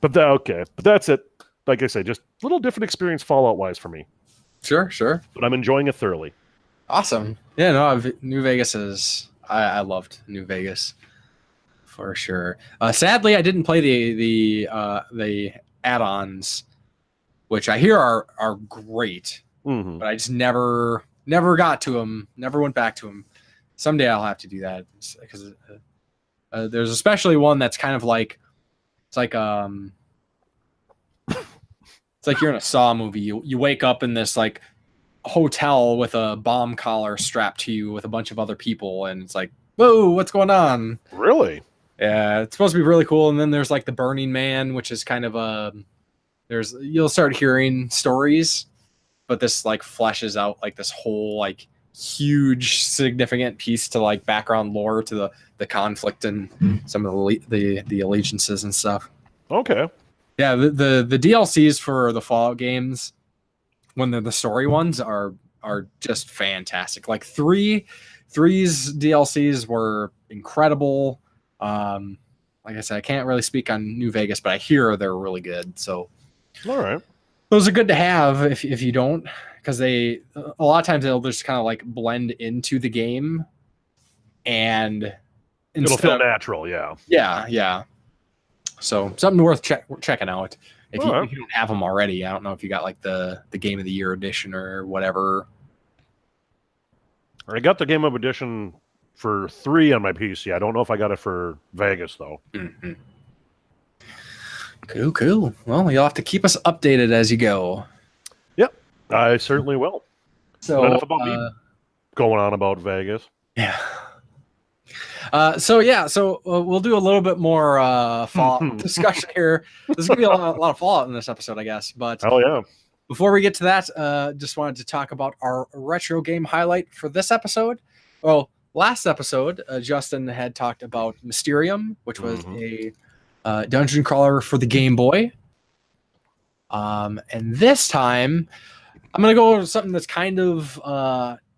But that's it. Like I say, just a little different experience Fallout-wise for me. Sure. But I'm enjoying it thoroughly. Awesome. Yeah, no, New Vegas is... I loved New Vegas for sure. Sadly, I didn't play the add-ons, which I hear are great, but I just never got to them. Never went back to them. Someday I'll have to do that because there's especially one that's kind of like it's like you're in a Saw movie. You wake up in this like hotel with a bomb collar strapped to you with a bunch of other people, and it's like, whoa, what's going on? Really? Yeah, it's supposed to be really cool. And then there's like the Burning Man, which is kind of you'll start hearing stories, but this like fleshes out like this whole like huge significant piece to like background lore to the conflict and some of the allegiances and stuff. Okay. Yeah, the DLCs for the Fallout games, when they're the story ones, are just fantastic. Like three's DLCs were incredible. Like I said, I can't really speak on New Vegas, but I hear they're really good. So, all right, those are good to have if you don't, because a lot of times they'll just kind of like blend into the game, and it'll feel natural. Yeah. So something worth checking out if you don't have them already. I don't know if you got like the Game of the Year edition or whatever. I got the Game of Edition for 3 on my PC. I don't know if I got it for Vegas though. Mm-hmm. Cool. Well, you'll have to keep us updated as you go. Yep, I certainly will. So enough about me going on about Vegas. Yeah. So we'll do a little bit more Fallout discussion here. There's gonna be a lot of Fallout in this episode, I guess. But oh yeah. before we get to that, just wanted to talk about our retro game highlight for this episode. Well, last episode, Justin had talked about Mysterium, which was a dungeon crawler for the Game Boy. And this time, I'm going to go over something that's kind of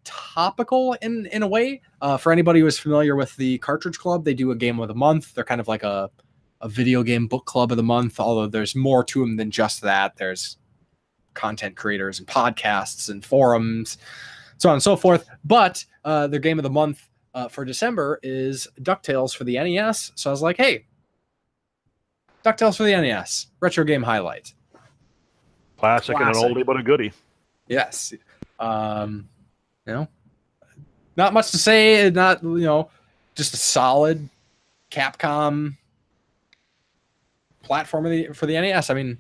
topical in a way. For anybody who is familiar with the Cartridge Club, they do a game of the month. They're kind of like a video game book club of the month, although there's more to them than just that. There's content creators and podcasts and forums, so on and so forth. But their game of the month for December is DuckTales for the NES. So I was like, hey, DuckTales for the NES, retro game highlight. Classic and an oldie but a goodie. Yes. Not much to say. Not, just a solid Capcom platform for the NES. I mean,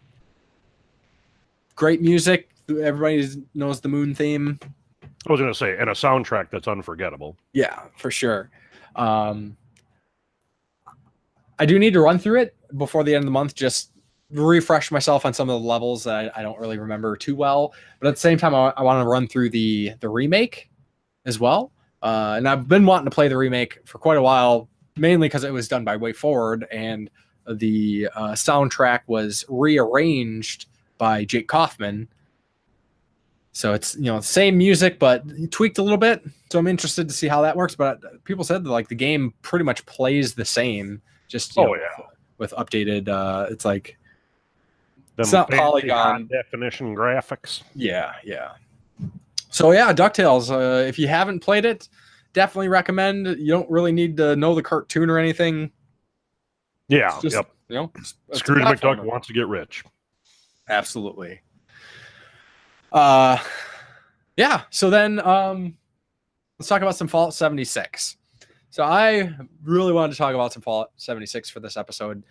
great music. Everybody knows the Moon theme. I was going to say, and a soundtrack that's unforgettable. Yeah, for sure. I do need to run through it before the end of the month, just refresh myself on some of the levels that I don't really remember too well. But at the same time, I want to run through the remake as well. And I've been wanting to play the remake for quite a while, mainly because it was done by Way Forward, and the soundtrack was rearranged by Jake Kaufman. So it's, the same music, but tweaked a little bit. So I'm interested to see how that works. But people said that, like, the game pretty much plays the same, just with updated. It's like it's not polygon definition graphics. Yeah. So yeah, DuckTales. If you haven't played it, definitely recommend. You don't really need to know the cartoon or anything. Yeah. Just, Scrooge McDuck wants to get rich. Absolutely. So then let's talk about some Fallout 76. So I really wanted to talk about some Fallout 76 for this episode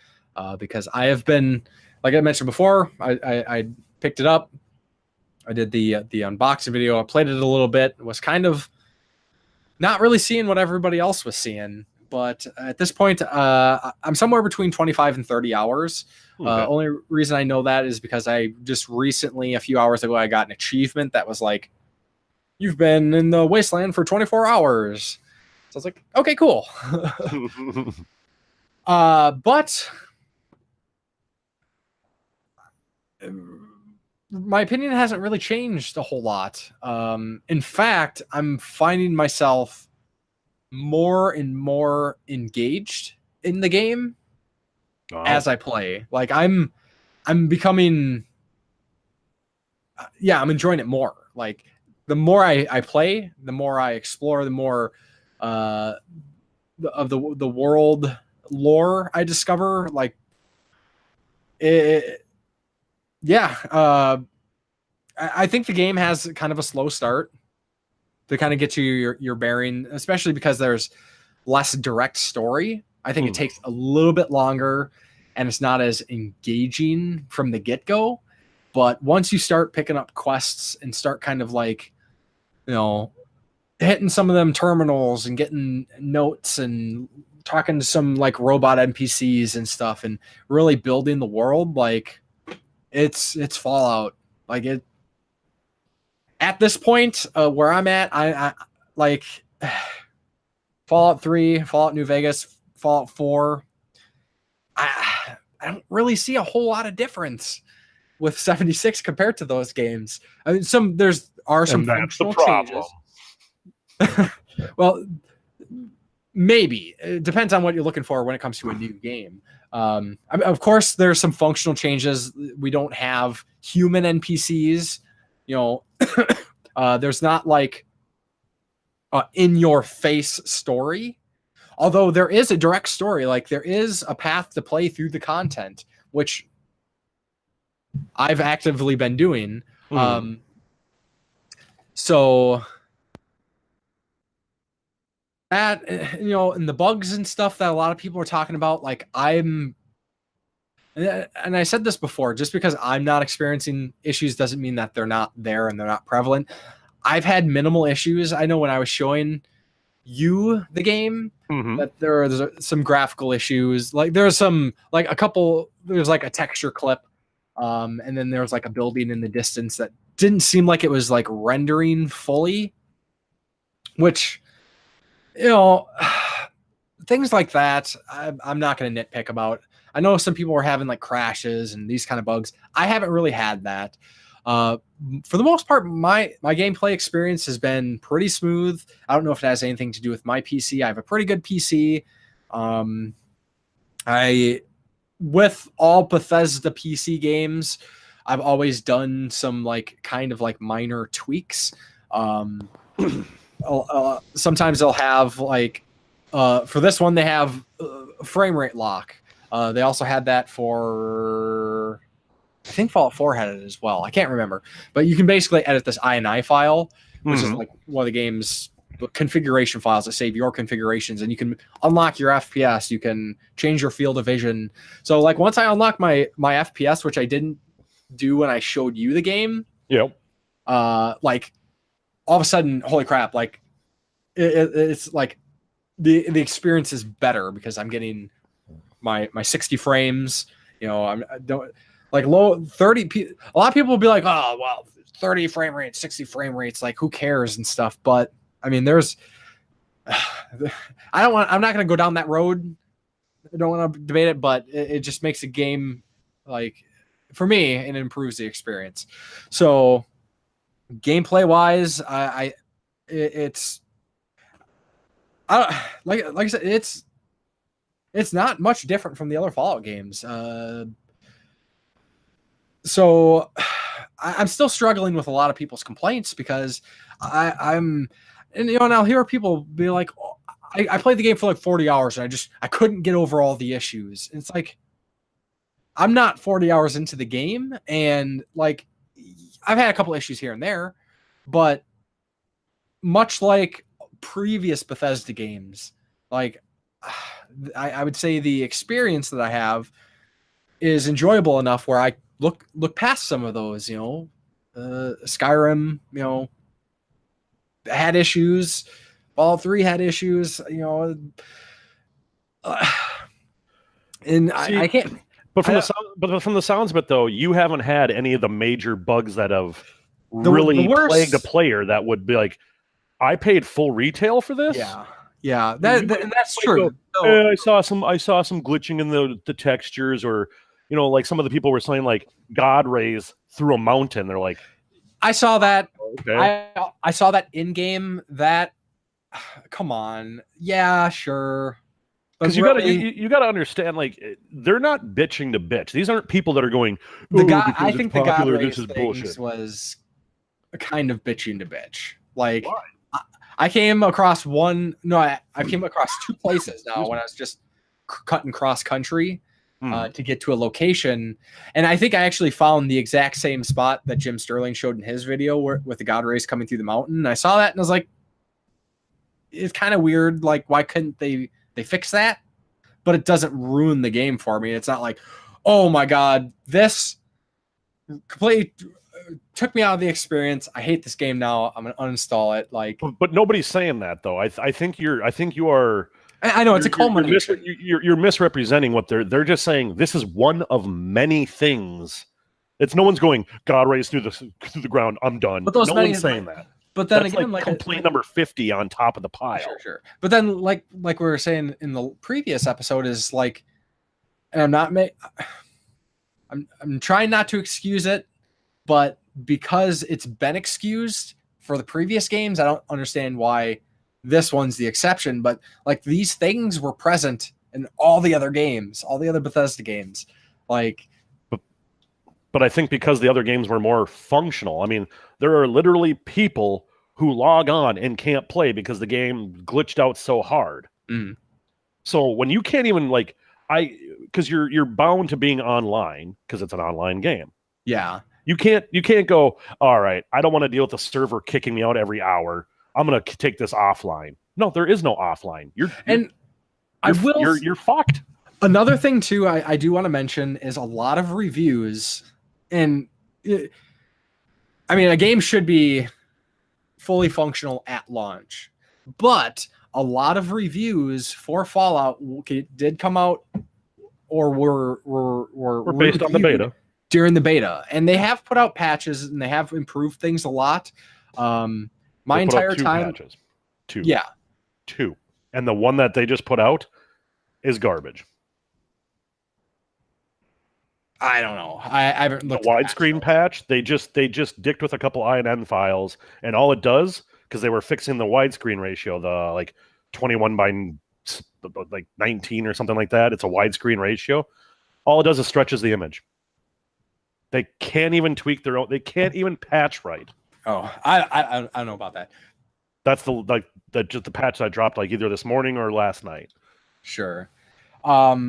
because I have been, like I mentioned before, I picked it up. I did the unboxing video. I played it a little bit. Was kind of not really seeing what everybody else was seeing. But at this point, I'm somewhere between 25 and 30 hours. Okay. Only reason I know that is because I just recently, a few hours ago, I got an achievement that was like, you've been in the wasteland for 24 hours. So I was like, okay, cool. But my opinion hasn't really changed a whole lot. In fact, I'm finding myself more and more engaged in the game as I play. Like I'm becoming, I'm enjoying it more. Like the more I play, the more I explore, the more of the world lore I discover. Like it, I think the game has kind of a slow start to kind of get you your bearing, especially because there's less direct story. I think it takes a little bit longer and it's not as engaging from the get-go. But once you start picking up quests and start kind of like, hitting some of them terminals and getting notes and talking to some like robot NPCs and stuff and really building the world, like it's Fallout. Like it, at this point, where I'm at, I like Fallout 3, Fallout New Vegas, Fallout 4. I don't really see a whole lot of difference with 76 compared to those games. I mean, there are some functional changes. Well, maybe it depends on what you're looking for when it comes to a new game. Of course, there's some functional changes. We don't have human NPCs. There's not like in your face story, although there is a direct story. Like there is a path to play through the content, which I've actively been doing. So that, and the bugs and stuff that a lot of people are talking about, like and I said this before, just because I'm not experiencing issues doesn't mean that they're not there and they're not prevalent. I've had minimal issues. I know when I was showing you the game that there's some graphical issues. Like there's some, like there's like a texture clip And then there was like a building in the distance that didn't seem like it was like rendering fully, which, things like that, I'm not going to nitpick about. I know some people were having like crashes and these kind of bugs. I haven't really had that. For the most part, my gameplay experience has been pretty smooth. I don't know if it has anything to do with my PC. I have a pretty good PC. With all Bethesda PC games, I've always done some like kind of like minor tweaks. Sometimes they'll have like, for this one, they have frame rate lock. They also had that for, I think Fallout 4 had it as well. I can't remember, but you can basically edit this INI file, which is like one of the game's configuration files that save your configurations, and you can unlock your FPS. You can change your field of vision. So like once I unlock my FPS, which I didn't do when I showed you the game. Yep. Like all of a sudden, holy crap! Like it's like the experience is better because I'm getting my 60 frames. I don't like low 30. A lot of people will be like, oh well, 30 frame rates, 60 frame rates. Like who cares and stuff. But I mean, I'm not going to go down that road. I don't want to debate it, but it just makes a game, like, for me, it improves the experience. So gameplay wise, it's like I said, it's not much different from the other Fallout games. So I'm still struggling with a lot of people's complaints because I'm. And and I'll hear people be like, oh, I played the game for like 40 hours and I couldn't get over all the issues. And it's like, I'm not 40 hours into the game, and like I've had a couple issues here and there, but much like previous Bethesda games, like I would say the experience that I have is enjoyable enough where I look past some of those, Skyrim, had issues. Fallout 3 had issues, and I can't. But from the sounds of it, though, you haven't had any of the major bugs that have really plagued a player that would be like, I paid full retail for this. Yeah, that's true. I saw some glitching in the textures, or like some of the people were saying like God rays through a mountain. They're like, I saw that. Okay. I saw that in game. That, come on, yeah, sure. Because you gotta understand, like they're not bitching to bitch. These aren't people that are going. I think the God rays things was kind of bitching to bitch. Like I came across I came across two places now when I was just cutting cross country. To get to a location, and I think I actually found the exact same spot that Jim Sterling showed in his video with the God rays coming through the mountain. And I saw that and I was like, it's kind of weird. Like, why couldn't they fix that? But it doesn't ruin the game for me. It's not like, oh my God, this completely took me out of the experience. I hate this game now. I'm gonna uninstall it. Like, but nobody's saying that though. I think you are. I know it's a culmination. You're misrepresenting what they're just saying. This is one of many things. It's no one's going God rays through the ground. I'm done. But no one's saying that. But then that's again, like complaint number 50 on top of the pile. Sure. But then, like we were saying in the previous episode, is like, and I'm trying not to excuse it, but because it's been excused for the previous games, I don't understand why this one's the exception. But like these things were present in all the other games, all the other Bethesda games. Like, but I think because the other games were more functional. I mean, there are literally people who log on and can't play because the game glitched out so hard. Mm. So when you can't even because you're bound to being online because it's an online game. Yeah. You can't go, all right, I don't want to deal with the server kicking me out every hour. I'm going to take this offline. No, there is no offline. You're fucked. Another thing too, I do want to mention is a lot of reviews, and I mean, a game should be fully functional at launch, but a lot of reviews for Fallout did come out or were based on the beta. during the beta, and they have put out patches and they have improved things a lot. My entire time, patches. Two, and the one that they just put out is garbage. I don't know. I haven't looked the at widescreen patch. They just dicked with a couple INN files, and all it does, because they were fixing the widescreen ratio, the like 21 by like 19 or something like that. It's a widescreen ratio. All it does is stretches the image. They can't even tweak their own. They can't even patch right. Oh, I don't know about that. That's just the patch I dropped like either this morning or last night. Sure. I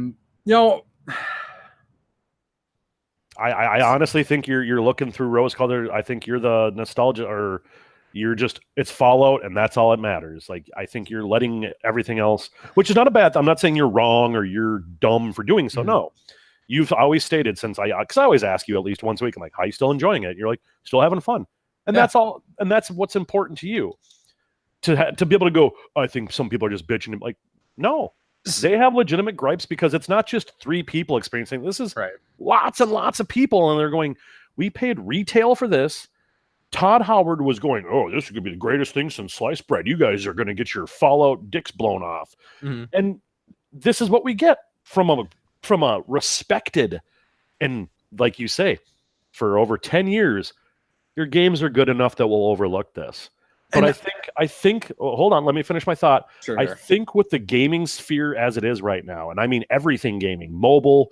honestly think you're looking through rose-colored. I think you're the nostalgia, or you're just, it's Fallout, and that's all that matters. Like, I think you're letting everything else, which is not a bad. I'm not saying you're wrong or you're dumb for doing so. Mm-hmm. No, you've always stated because I always ask you at least once a week. I'm like, how are you still enjoying it? You're like, still having fun, and that's all. And that's what's important to you. To be able to go, I think some people are just bitching. Like, no. They have legitimate gripes because it's not just 3 people experiencing this. Is lots and lots of people, and they're going, we paid retail for this. Todd Howard was going, oh, this is going to be the greatest thing since sliced bread. You guys are going to get your Fallout dicks blown off. Mm-hmm. And this is what we get from a respected, and like you say, for over 10 years, your games are good enough that we'll overlook this. But I think. Hold on, let me finish my thought. Sure. I think with the gaming sphere as it is right now, and I mean everything gaming, mobile,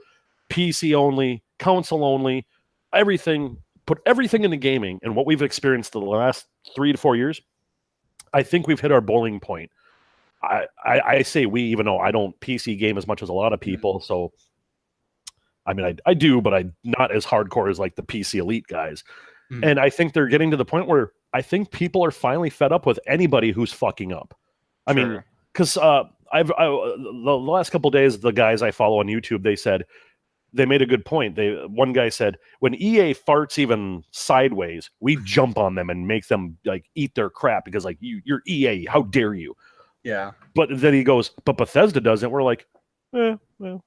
PC only, console only, everything. Put everything into gaming, and what we've experienced the last 3 to 4 years, I think we've hit our boiling point. I say we, even though I don't PC game as much as a lot of people. So, I mean, I do, but I'm not as hardcore as like the PC elite guys. Mm. And I think they're getting to the point where I think people are finally fed up with anybody who's fucking up. I mean, because the last couple of days, the guys I follow on YouTube, they made a good point. One guy said, when EA farts even sideways, we jump on them and make them like eat their crap because like you're EA, how dare you? Yeah. But then he goes, but Bethesda doesn't. We're like,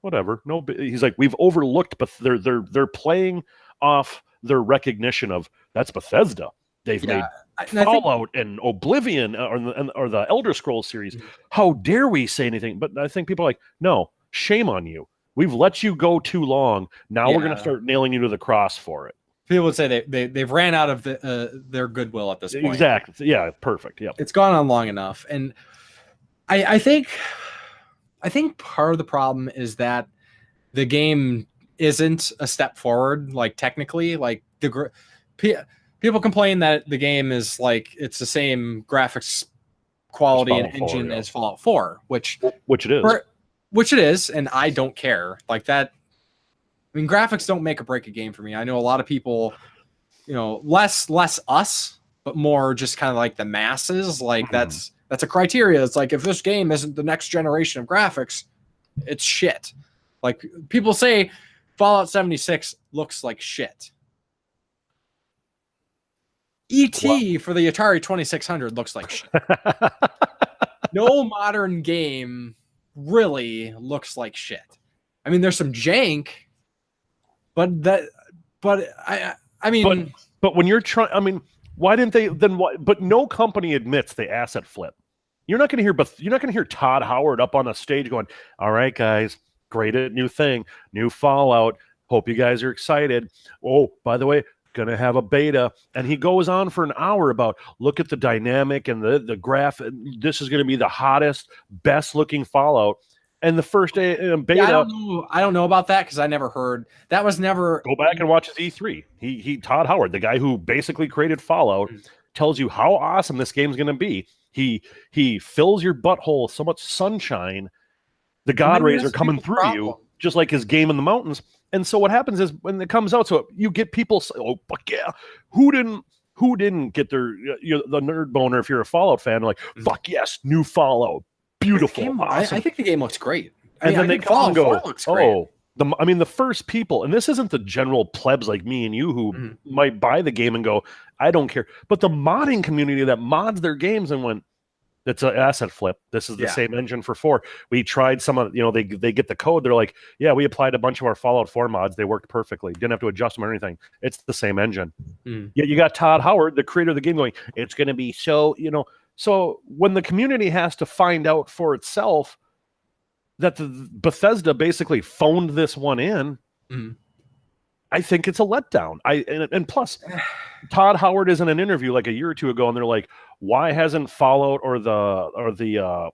whatever. No, he's like, we've overlooked, but they're playing off their recognition of that's Bethesda. They've made Fallout and Oblivion or the Elder Scrolls series. How dare we say anything? But I think people are like, no, shame on you. We've let you go too long. Now we're going to start nailing you to the cross for it. People would say they've ran out of their goodwill at this point. Exactly. Yeah, perfect. Yeah, it's gone on long enough. And I think part of the problem is that the game isn't a step forward, like technically. Like people complain that the game is like it's the same graphics quality and engine as Fallout 4, which it is. Which it is, and I don't care. Like that. I mean, graphics don't make or break a game for me. I know a lot of people, less us, but more just kind of like the masses. Like that's a criteria. It's like if this game isn't the next generation of graphics, it's shit. Like people say Fallout 76 looks like shit. E.T. for the Atari 2600 looks like shit. No modern game really looks like shit. I mean, there's some jank, but I mean, but when you're trying, I mean, why didn't they then? What? But no company admits they asset flip. You're not going to hear Todd Howard up on a stage going, "All right, guys, great new thing, new Fallout. Hope you guys are excited. Oh, by the way, going to have a beta." And he goes on for an hour about, look at the dynamic and the graph. This is going to be the hottest, best looking Fallout. And the first day in beta, I don't know about that because I never heard that was never. Go back and watch his E3. He Todd Howard, the guy who basically created Fallout, tells you how awesome this game's going to be. He fills your butthole with so much sunshine. The God rays are coming through you, just like his game in the mountains. And so what happens is when it comes out, so you get people say, "Oh, fuck yeah, who didn't get their the nerd boner?" If you're a Fallout fan, like, "Fuck yes, new Fallout, beautiful, awesome." I think the game looks great. And then they come and go, "Oh, the first people," and this isn't the general plebs like me and you who might buy the game and go, "I don't care," but the modding community that mods their games and went, That's an asset flip. This is the Yeah. same engine for 4. We tried some of, they get the code. They're like, yeah, we applied a bunch of our Fallout 4 mods. They worked perfectly. Didn't have to adjust them or anything. It's the same engine. Yet you got Todd Howard, the creator of the game, going, it's going to be so, So when the community has to find out for itself that the Bethesda basically phoned this one in, I think it's a letdown. And plus, Todd Howard is in an interview like a year or two ago, and they're like, "Why hasn't Fallout or the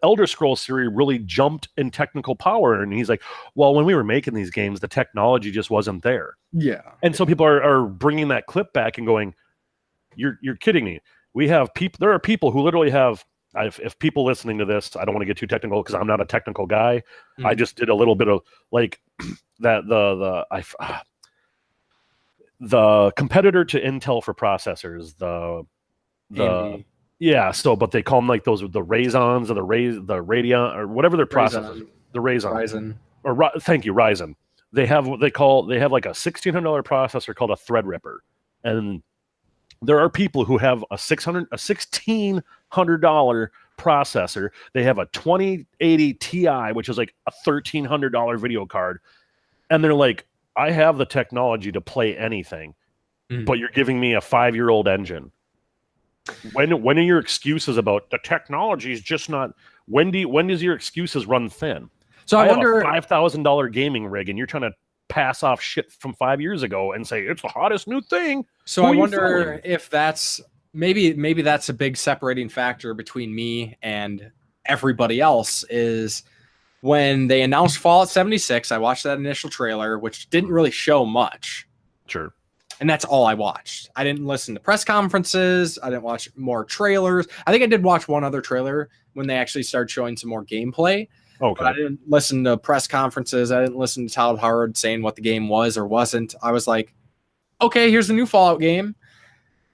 Elder Scrolls series really jumped in technical power?" And he's like, "Well, when we were making these games, the technology just wasn't there." Yeah. And so people are bringing that clip back and going, "You're kidding me." We have people. There are people who literally have. If people listening to this, I don't want to get too technical because I'm not a technical guy. I just did a little bit of like that. The competitor to Intel for processors. AMD. Yeah. So, but they call them like those the Razons or the Radeon or whatever their processors. The Ryzen. Thank you, Ryzen. They have like a $1,600 processor called a Threadripper, and there are people who have a $1,600 processor. They have a 2080 Ti, which is like a $1,300 video card, and they're like, I have the technology to play anything, but you're giving me a 5-year-old engine. When are your excuses about the technology is just not? When does your excuses run thin? So I wonder, have a $5,000 gaming rig, and you're trying to pass off shit from 5 years ago and say it's the hottest new thing. So I wonder if that's maybe that's a big separating factor between me and everybody else is when they announced Fallout 76. I watched that initial trailer, which didn't really show much. Sure. And that's all I watched. I didn't listen to press conferences. I didn't watch more trailers. I think I did watch one other trailer when they actually started showing some more gameplay. Okay. But I didn't listen to press conferences. I didn't listen to Todd Howard saying what the game was or wasn't. I was like, okay, here's the new Fallout game.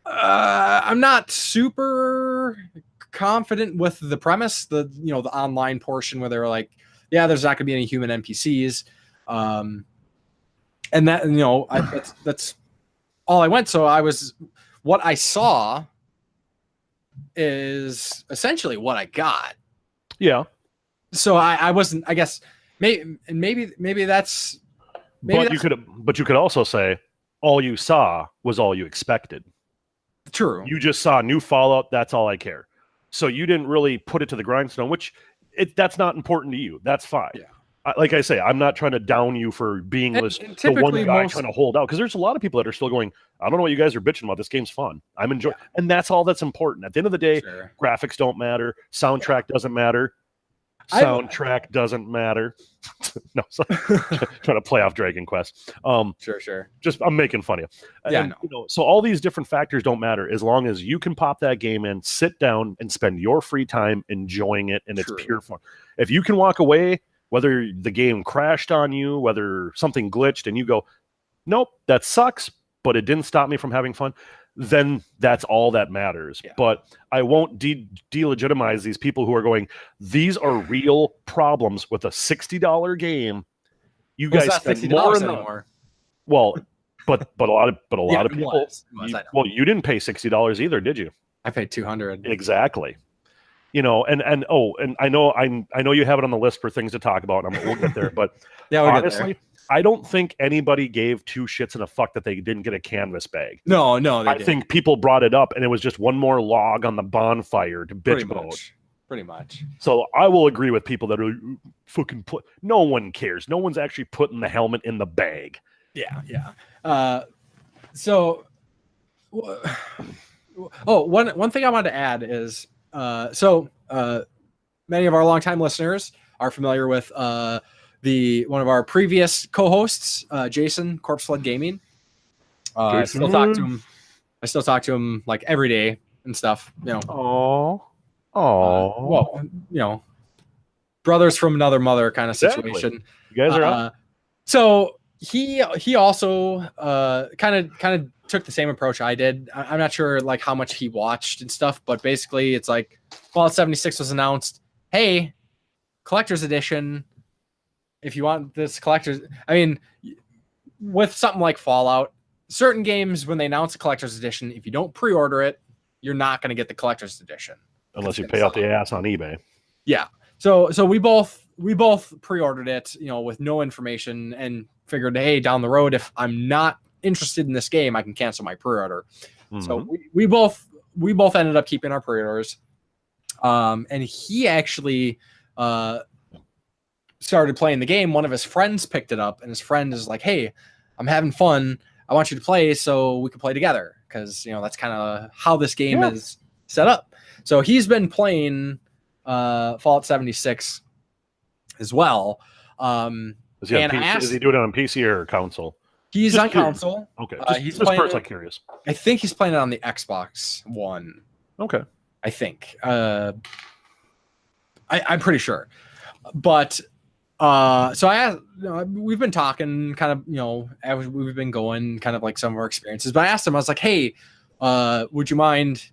I'm not super confident with the premise, the online portion where they're like, yeah, there's not going to be any human NPCs. And that, that's all I went. So what I saw is essentially what I got. Yeah. So I wasn't, I guess maybe that's, but you could also say all you saw was all you expected. True. You just saw new Fallout. That's all I care. So you didn't really put it to the grindstone, which that's not important to you. That's fine. Yeah. Like I say, I'm not trying to down you for being the one guy trying to hold out, because there's a lot of people that are still going, I don't know what you guys are bitching about. This game's fun. I'm enjoying, and that's all that's important. At the end of the day, graphics don't matter. Soundtrack doesn't matter. Soundtrack doesn't matter. No, trying to play off Dragon Quest. Sure. Just I'm making fun of you. Yeah, and, so all these different factors don't matter as long as you can pop that game in, sit down, and spend your free time enjoying it, and it's pure fun. If you can walk away, whether the game crashed on you, whether something glitched, and you go, nope, that sucks, but it didn't stop me from having fun, then that's all that matters. Yeah. But I won't delegitimize these people who are going, these are real problems with a $60 game. You guys spend more anymore. Well, but a lot of people. You didn't pay $60 either, did you? I paid $200. Exactly. And I know you have it on the list for things to talk about, and we'll get there. But honestly, I don't think anybody gave two shits and a fuck that they didn't get a canvas bag. No, I think people brought it up, and it was just one more log on the bonfire to bitch about. Pretty much. So I will agree with people that are fucking no one cares. No one's actually putting the helmet in the bag. Yeah. One thing I wanted to add is many of our longtime listeners are familiar with one of our previous co-hosts, Jason, Corpse Flood Gaming. I still talk to him like every day and stuff. Brothers from another mother kind of situation. You guys are up. So he also kind of took the same approach I did. I'm not sure like how much he watched and stuff, but basically it's like Fallout 76 was announced. Hey, collector's edition. If you want this collector's, with something like Fallout, certain games when they announce a collector's edition, if you don't pre-order it, you're not going to get the collector's edition. Unless you pay out the ass on eBay. Yeah. So we both pre-ordered it, with no information, and figured, hey, down the road, if I'm not interested in this game, I can cancel my pre-order. Mm-hmm. So we both ended up keeping our pre-orders. And he actually started playing the game. One of his friends picked it up, and his friend is like, hey, I'm having fun. I want you to play so we can play together. Because, that's kind of how this game is set up. So he's been playing Fallout 76 as well. Is he doing it on PC or console? He's just on curious. console. Okay. He's just playing personally curious. I think he's playing it on the Xbox One. Okay. I think. I'm pretty sure. But so I asked, we've been talking kind of, as we've been going, kind of like some of our experiences. But I asked him, I was like, hey, would you mind,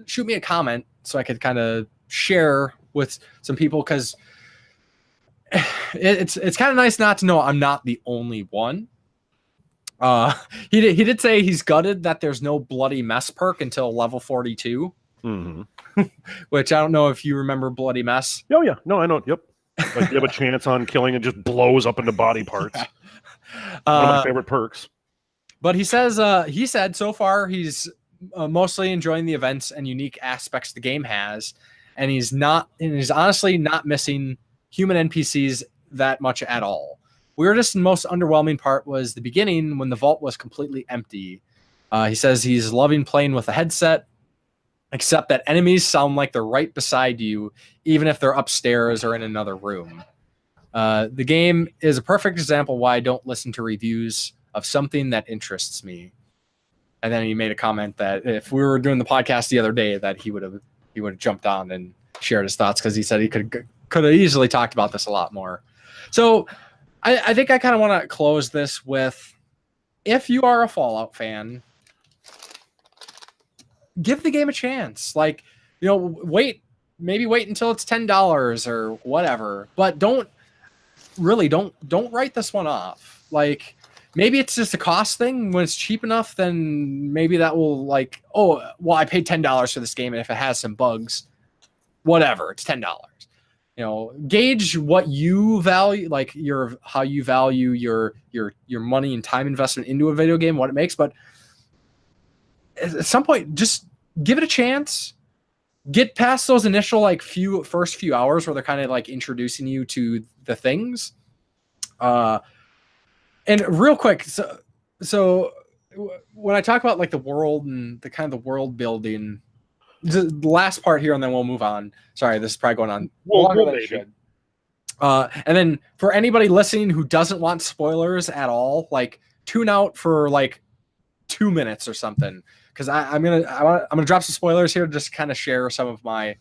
shoot me a comment so I could kind of share with some people, because it's kind of nice not to know I'm not the only one. He did say he's gutted that there's no bloody mess perk until level 42. Mm-hmm. Which I don't know if you remember bloody mess. Oh yeah, no, I know. Yep. Like you have a chance on killing and just blows up into body parts. One of my favorite perks. But he said so far he's mostly enjoying the events and unique aspects the game has, and he's honestly not missing human NPCs that much at all. Weirdest and most underwhelming part was the beginning when the vault was completely empty. He says he's loving playing with a headset, except that enemies sound like they're right beside you, even if they're upstairs or in another room. The game is a perfect example why I don't listen to reviews of something that interests me. And then he made a comment that if we were doing the podcast the other day, that he would have jumped on and shared his thoughts, because he said he could have easily talked about this a lot more. So I think I kind of want to close this with, if you are a Fallout fan, give the game a chance. Like, wait until it's $10 or whatever, but don't write this one off. Like, maybe it's just a cost thing. When it's cheap enough, then maybe that will, like, oh, well, I paid $10 for this game, and if it has some bugs, whatever, it's $10. Gauge what you value, like how you value your money and time investment into a video game, what it makes. But at some point, just give it a chance. Get past those initial first few hours where they're kind of like introducing you to the things. And real quick, so when I talk about like the world and the kind of the world building, the last part here, and then we'll move on. Sorry, this is probably going on longer than it should. And then for anybody listening who doesn't want spoilers at all, like, tune out for like 2 minutes or something, because I'm gonna drop some spoilers here, just kind of share some of my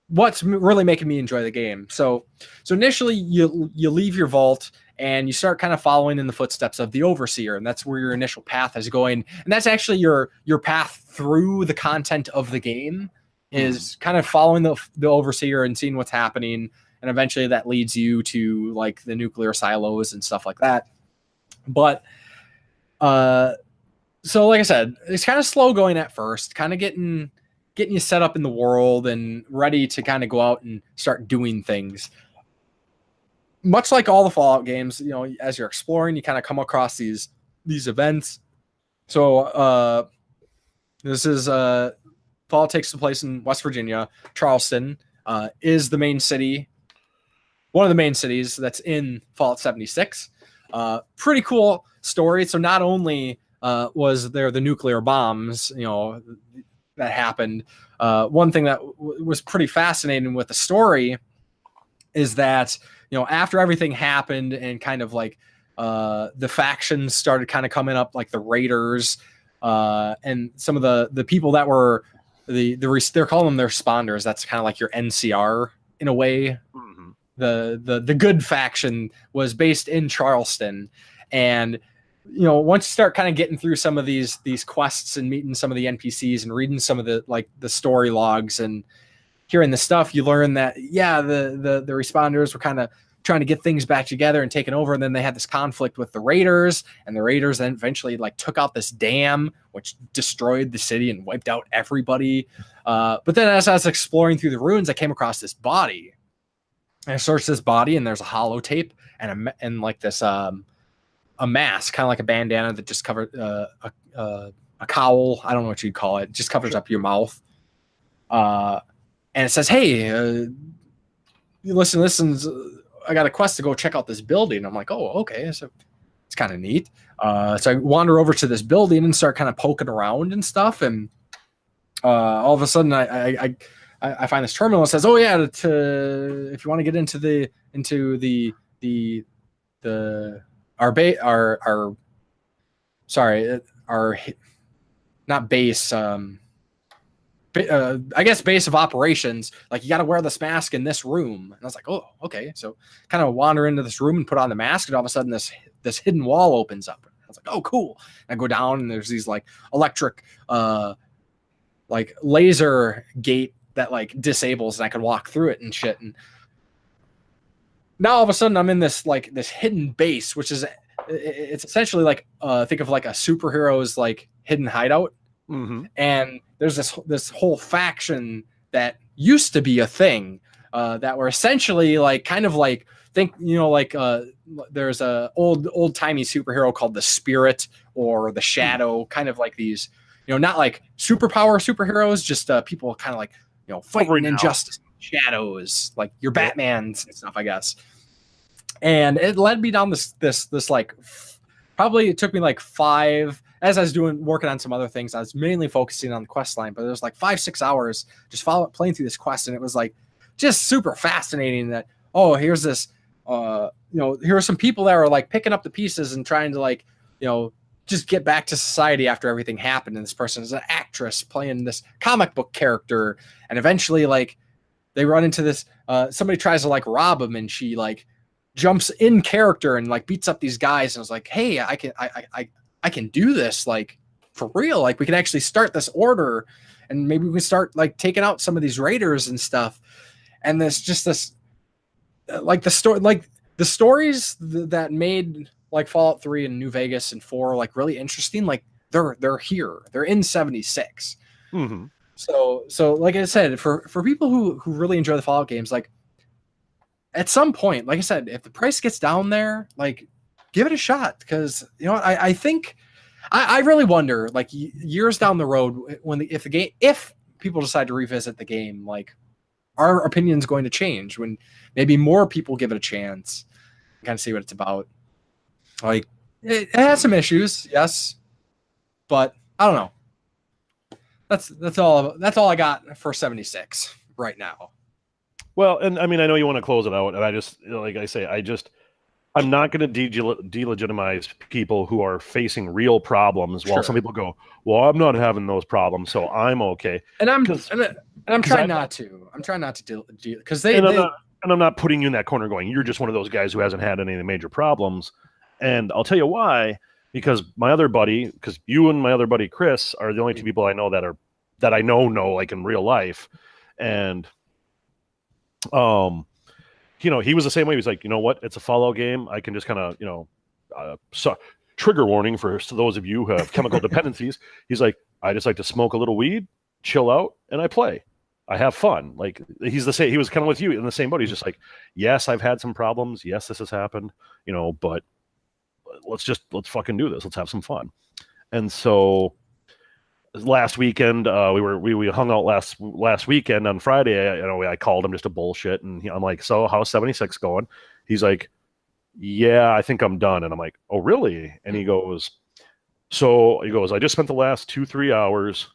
what's really making me enjoy the game. So initially you leave your vault and you start kind of following in the footsteps of the Overseer, and that's where your initial path is going. And that's actually your path through the content of the game, is kind of following the Overseer and seeing what's happening. And eventually that leads you to like the nuclear silos and stuff like that. But so like I said, it's kind of slow going at first, kind of getting you set up in the world and ready to kind of go out and start doing things. Much like all the Fallout games, as you're exploring, you kind of come across these events. So this is Fallout takes place in West Virginia. Charleston is the main city, one of the main cities that's in Fallout 76. Pretty cool story. So not only was there the nuclear bombs, that happened. One thing that was pretty fascinating with the story is that, after everything happened and kind of like the factions started kind of coming up, like the Raiders and some of the people that were they're calling them their responders. That's kind of like your NCR in a way. Mm-hmm. The good faction was based in Charleston, and once you start kind of getting through some of these quests and meeting some of the NPCs and reading some of the story logs and hearing the stuff, you learn that the responders were kind of trying to get things back together and taking over. And then they had this conflict with the Raiders, and the Raiders then eventually like took out this dam, which destroyed the city and wiped out everybody. But then as I was exploring through the ruins, I came across this body. And I searched this body, and there's a holotape and like this a mask, kind of like a bandana that just covered a cowl. I don't know what you'd call it. Just covers up your mouth. And it says, "Hey, listen. I got a quest to go check out this building." I'm like, "Oh, okay." So it's kind of neat. So I wander over to this building and start kind of poking around and stuff. And all of a sudden, I find this terminal that says, "Oh yeah, if you want to get into not base, I guess base of operations, like you got to wear this mask in this room." And I was like, "Oh, okay." So kind of wander into this room and put on the mask, and all of a sudden this hidden wall opens up. I was like, "Oh, cool." And I go down, and there's these like electric, like laser gate that like disables, and I can walk through it and shit. And now all of a sudden I'm in this hidden base, which is it's essentially like think of like a superhero's like hidden hideout. Mm-hmm. And there's this whole faction that used to be a thing that were essentially like kind of like there's a old timey superhero called the Spirit or the Shadow, kind of like these, not like superpower superheroes, just people kind of like fighting injustice, shadows, like your Batmans and stuff, I guess. And it led me down this like probably it took me like 5. As I was working on some other things, I was mainly focusing on the quest line, but it was like 5-6 hours just playing through this quest, and it was like just super fascinating that, oh, here's this, here are some people that are like picking up the pieces and trying to like, just get back to society after everything happened. And this person is an actress playing this comic book character, and eventually like they run into this, somebody tries to like rob them, and she like jumps in character and like beats up these guys. And I was like, hey, I can do this, like for real. Like we can actually start this order, and maybe we can start like taking out some of these raiders and stuff. And this like the story, like the stories that made like Fallout 3 and New Vegas and 4 like really interesting. Like they're here, they're in 76. Mm-hmm. So like I said, for people who really enjoy the Fallout games, like at some point, like I said, if the price gets down there, like give it a shot, because I think I really wonder, like years down the road, if people decide to revisit the game, like our opinion's going to change when maybe more people give it a chance and kind of see what it's about. Like it has some issues, yes, but I don't know. That's all I got for 76 right now. Well, and I mean, I know you want to close it out, and I just, like I say, I'm not going to delegitimize people who are facing real problems. While some people go, well, I'm not having those problems, so I'm okay. And I'm trying not to. I'm trying not to because I'm not putting you in that corner going, you're just one of those guys who hasn't had any of the major problems. And I'll tell you why. Because because you and my other buddy Chris are the only two people I know that I know like in real life. And he was the same way. He was like, you know what? It's a Fallout game. I can just kind of, trigger warning for those of you who have chemical dependencies. He's like, I just like to smoke a little weed, chill out, and I play. I have fun. Like he's the same. He was kind of with you in the same boat. He's just like, yes, I've had some problems. Yes, this has happened. But let's fucking do this. Let's have some fun. And so last weekend, we hung out last weekend on Friday. I called him just to bullshit, and I'm like, so how's 76 going? He's like, yeah, I think I'm done. And I'm like, oh really? And he goes, I just spent the last 2-3 hours.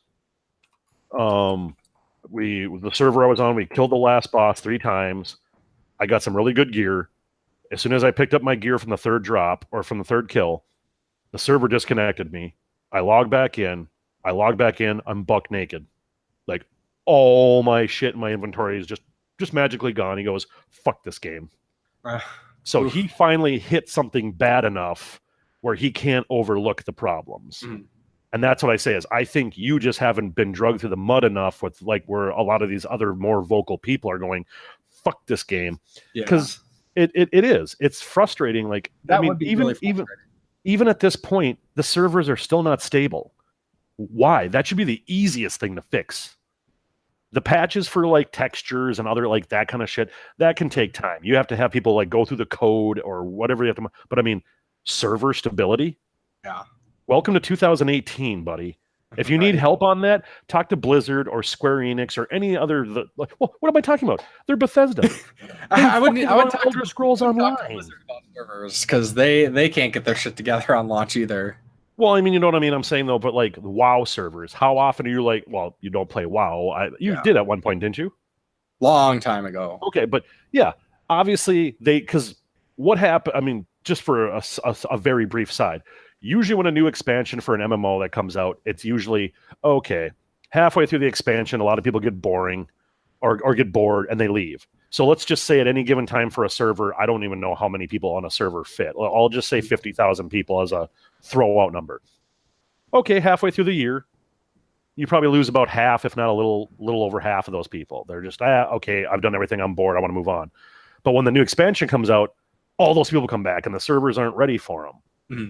The server I was on, we killed the last boss 3 times. I got some really good gear. As soon as I picked up my gear from the third drop or from the third kill, the server disconnected me. I logged back in. I'm buck naked. Like all my shit in my inventory is just magically gone. He goes, fuck this game. So he finally hit something bad enough where he can't overlook the problems. Mm. And that's what I say is I think you just haven't been drugged through the mud enough with like where a lot of these other more vocal people are going, fuck this game. Because It is. It's frustrating. Like, That would be really even at this point, the servers are still not stable. Why? That should be the easiest thing to fix. The patches for like textures and other like that kind of shit, that can take time. You have to have people like go through the code or whatever you have to. But I mean, server stability. Yeah. Welcome to 2018, buddy. If you need help on that, talk to Blizzard or Square Enix or any other. What am I talking about? They're Bethesda. I would talk Elder Scrolls Online servers because they can't get their shit together on launch either. Well, I mean, you know what I mean. I'm saying though, but like WoW servers, how often are you like? Well, you don't play WoW. You did at one point, didn't you? Long time ago. Okay, but yeah, obviously because what happened? I mean, just for a very brief side. Usually when a new expansion for an MMO that comes out, it's usually, okay, halfway through the expansion, a lot of people get boring or get bored and they leave. So let's just say at any given time for a server, I don't even know how many people on a server fit. I'll just say 50,000 people as a throw-out number. Okay, halfway through the year, you probably lose about half, if not a little over half of those people. They're just, okay, I've done everything, I'm bored, I want to move on. But when the new expansion comes out, all those people come back and the servers aren't ready for them.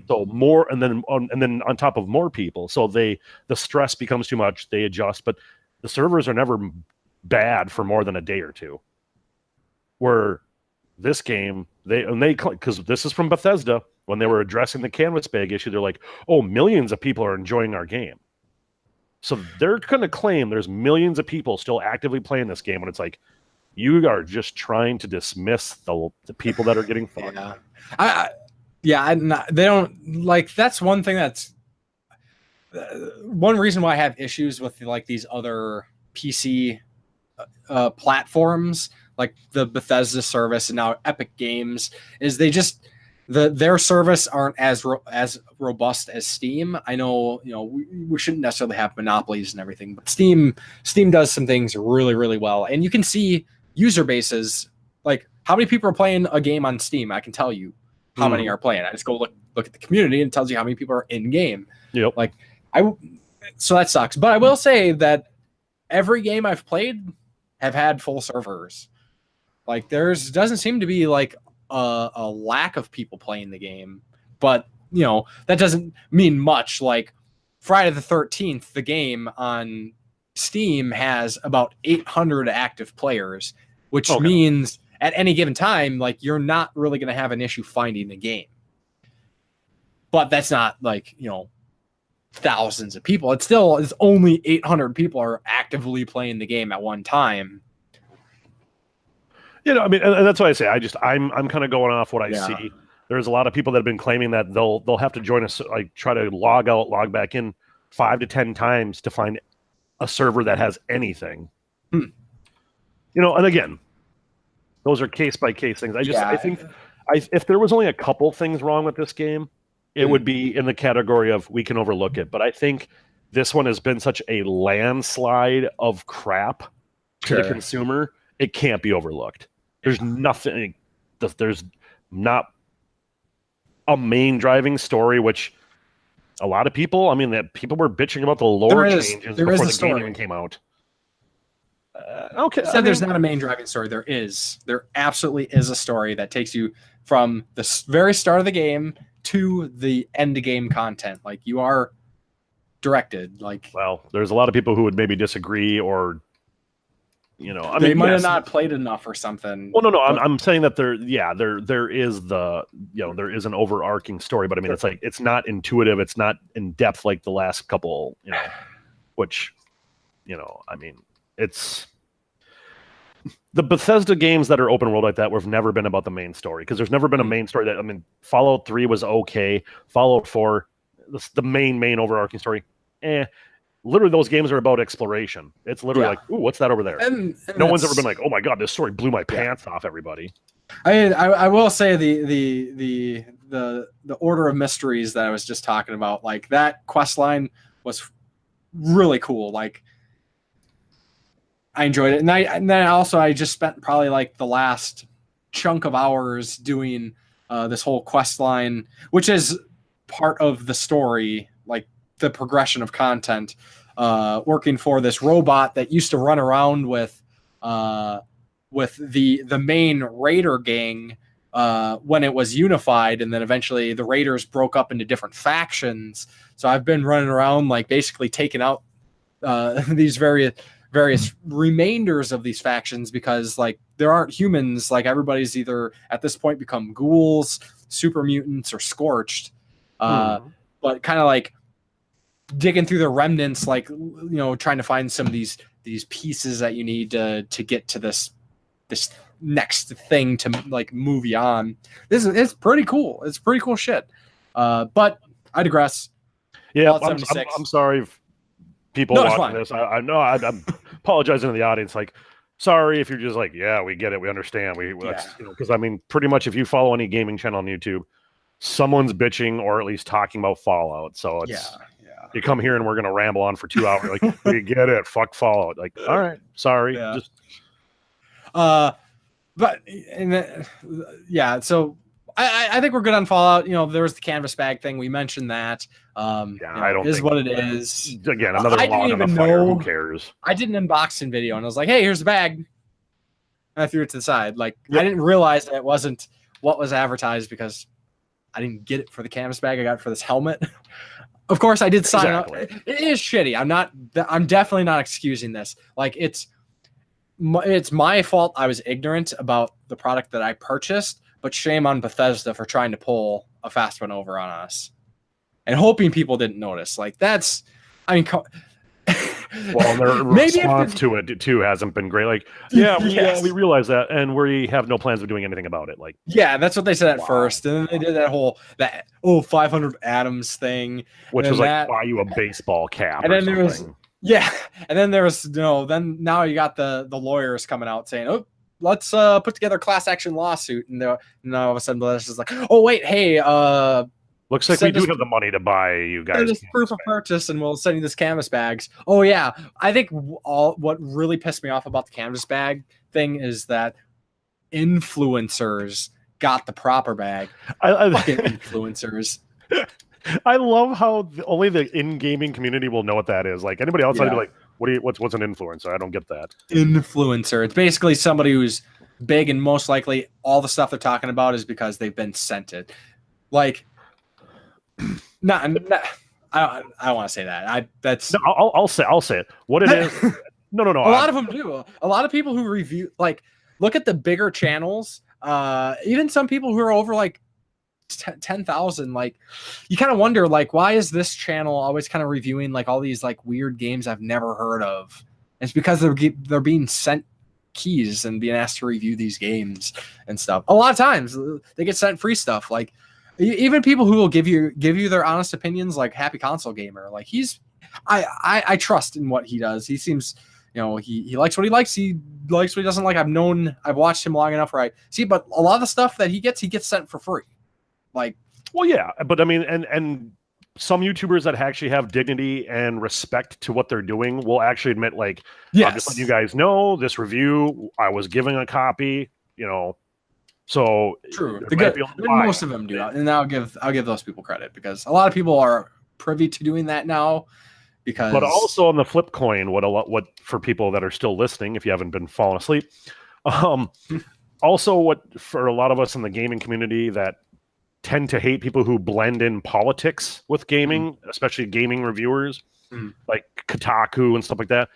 So more, and then on top of more people, so the stress becomes too much. They adjust, but the servers are never bad for more than a day or two. Where this game, because this is from Bethesda, when they were addressing the canvas bag issue, they're like, "Oh, millions of people are enjoying our game." So they're going to claim there's millions of people still actively playing this game, when it's like, you are just trying to dismiss the people that are getting fun. Yeah. They don't like. That's one thing. That's one reason why I have issues with like these other PC platforms, like the Bethesda service and now Epic Games, is they just their service aren't as robust as Steam. I know, we shouldn't necessarily have monopolies and everything, but Steam does some things really, really well, and you can see user bases, like how many people are playing a game on Steam. I can tell you how many are playing. I just go look at the community and it tells you how many people are in game. Yep. So that sucks. But I will say that every game I've played have had full servers. Like doesn't seem to be like a lack of people playing the game, but that doesn't mean much. Like Friday the 13th, the game on Steam has about 800 active players, which means at any given time, like you're not really going to have an issue finding the game. But that's not like, thousands of people. It's only 800 people are actively playing the game at one time. I mean, and that's why I say I'm kind of going off what I see. There's a lot of people that have been claiming that they'll have to join us, like try to log out, log back in 5 to 10 times to find a server that has anything. And again, those are case by case things. I think if there was only a couple things wrong with this game, it would be in the category of we can overlook it. But I think this one has been such a landslide of crap to the consumer, it can't be overlooked. There's nothing. There's not a main driving story, which a lot of people, that people were bitching about the lore changes before the game even came out. There's not a main driving story. There absolutely is a story that takes you from the very start of the game to the end game content. Like you are directed. Well, there's a lot of people who would maybe disagree, or they might have not played enough or something. Well, no. I'm saying that there is there is an overarching story, but it's like it's not intuitive. It's not in depth like the last couple. Which it's the Bethesda games that are open world like that have never been about the main story, because there's never been a main story that, Fallout 3 was okay. Fallout 4, the main overarching story, literally those games are about exploration. It's literally like, ooh, what's that over there? And no one's ever been like, oh my god, this story blew my pants off, everybody. I will say the Order of Mysteries that I was just talking about, like that quest line was really cool. Like I enjoyed it. And then I just spent probably like the last chunk of hours doing this whole quest line, which is part of the story, like the progression of content, working for this robot that used to run around with the main raider gang when it was unified, and then eventually the Raiders broke up into different factions. So I've been running around like basically taking out these various remainders of these factions, because like there aren't humans. Like everybody's either at this point become ghouls, super mutants, or scorched. But kind of like digging through the remnants, like, you know, trying to find some of these pieces that you need to get to this next thing to like move you on. It's pretty cool. It's pretty cool shit. But I digress. Yeah, I'm sorry if people watching this. I know I'm apologizing to the audience. Like, sorry if you're just like, yeah, we get it, we understand. Because I mean, pretty much if you follow any gaming channel on YouTube, someone's bitching or at least talking about Fallout. So it's you come here and we're gonna ramble on for 2 hours. Like, we get it. Fuck Fallout. Like, all right, sorry. Yeah. Just but so I think we're good on Fallout. You know, there was the canvas bag thing. We mentioned that. I don't is what it is. Again, another log on the fire. Who cares? I did an unboxing video and I was like, hey, here's the bag. And I threw it to the side. Like, I didn't realize that it wasn't what was advertised because I didn't get it for the canvas bag. I got it for this helmet. Of course, I did sign up. It is shitty. I'm definitely not excusing this. Like, it's my fault. I was ignorant about the product that I purchased, but shame on Bethesda for trying to pull a fast one over on us and hoping people didn't notice. Like, that's, I mean, well, their response to it too hasn't been great. Like, we realize that, and we have no plans of doing anything about it. Like, that's what they said at first, and then they did that 500 atoms thing, which was like buy you a baseball cap, and then there was and then there was then now you got the lawyers coming out saying, oh, let's put together a class action lawsuit, and now all of a sudden it's just like, oh wait, hey, looks like we do have the money to buy you guys this proof of purchase, and we'll send you this canvas bags. Oh yeah, I think what really pissed me off about the canvas bag thing is that influencers got the proper bag. Fucking influencers. I love how only the in-gaming community will know what that is. Like, anybody else, I'd be like, what's an influencer? I don't get that. Influencer. It's basically somebody who's big, and most likely all the stuff they're talking about is because they've been sent it. Like, I don't want to say that. I'll say it. What it is? No. A lot of them do. A lot of people who review, like, look at the bigger channels. Even some people who are over like 10,000. Like, you kind of wonder, like, why is this channel always kind of reviewing like all these like weird games I've never heard of? It's because they're being sent keys and being asked to review these games and stuff. A lot of times they get sent free stuff. Like, even people who will give you their honest opinions, like Happy Console Gamer, like I trust in what he does. He seems, you know, he likes what he likes. He likes what he doesn't like. I've watched him long enough, right? See, but a lot of the stuff that he gets sent for free. Like, well, yeah, but I mean, and some YouTubers that actually have dignity and respect to what they're doing will actually admit, like, I'm just letting you guys know this review, I was giving a copy, you know. So true. Most of them do, and I'll give those people credit, because a lot of people are privy to doing that now. Because, but also on the flip coin, what for people that are still listening, if you haven't been falling asleep, also what for a lot of us in the gaming community that tend to hate people who blend in politics with gaming, especially gaming reviewers, like Kotaku and stuff like that.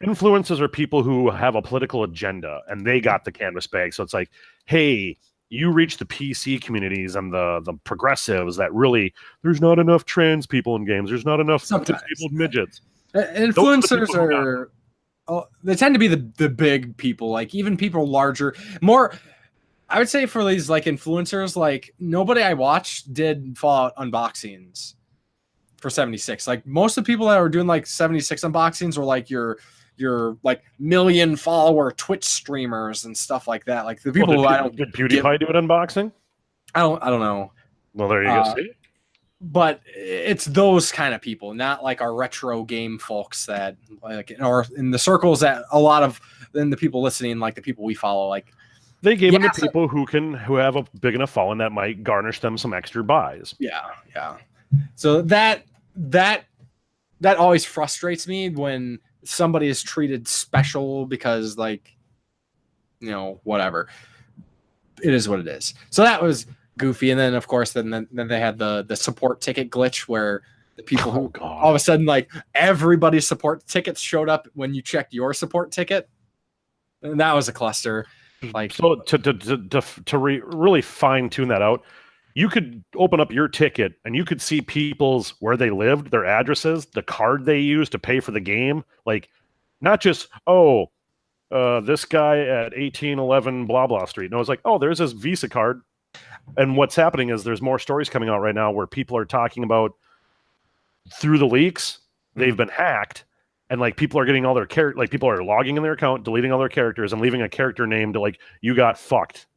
Influencers are people who have a political agenda, and they got the canvas bag. So it's like, hey, you reach the PC communities and the progressives that really, there's not enough trans people in games. There's not enough disabled midgets. Influencers are they tend to be the big people, like even people larger, more. I would say for these like influencers, like nobody I watched did Fallout unboxings for 76. Like most of the people that were doing like 76 unboxings were like your like million follower Twitch streamers and stuff like that. Like the people who I don't did PewDiePie do an unboxing? I don't know. Well, there you go. See? But it's those kind of people, not like our retro game folks that like, or in the circles that a lot of then the people listening, like the people we follow, like they gave them to people who have a big enough following that might garnish them some extra buys. Yeah. So that always frustrates me when somebody is treated special because, like, you know, whatever. it is what it is. So that was goofy. And then of course, then they had the support ticket glitch where the people who all of a sudden, like, everybody's support tickets showed up when you checked your support ticket. And that was a cluster. Like, so to really fine tune that out, you could open up your ticket and you could see people's where they lived, their addresses, the card they used to pay for the game. Like, not just, this guy at 1811 blah blah street. No, it's like, there's his Visa card. And what's happening is there's more stories coming out right now where people are talking about, through the leaks, they've been hacked, and like people are getting all their people are logging in their account, deleting all their characters, and leaving a character name to, like, you got fucked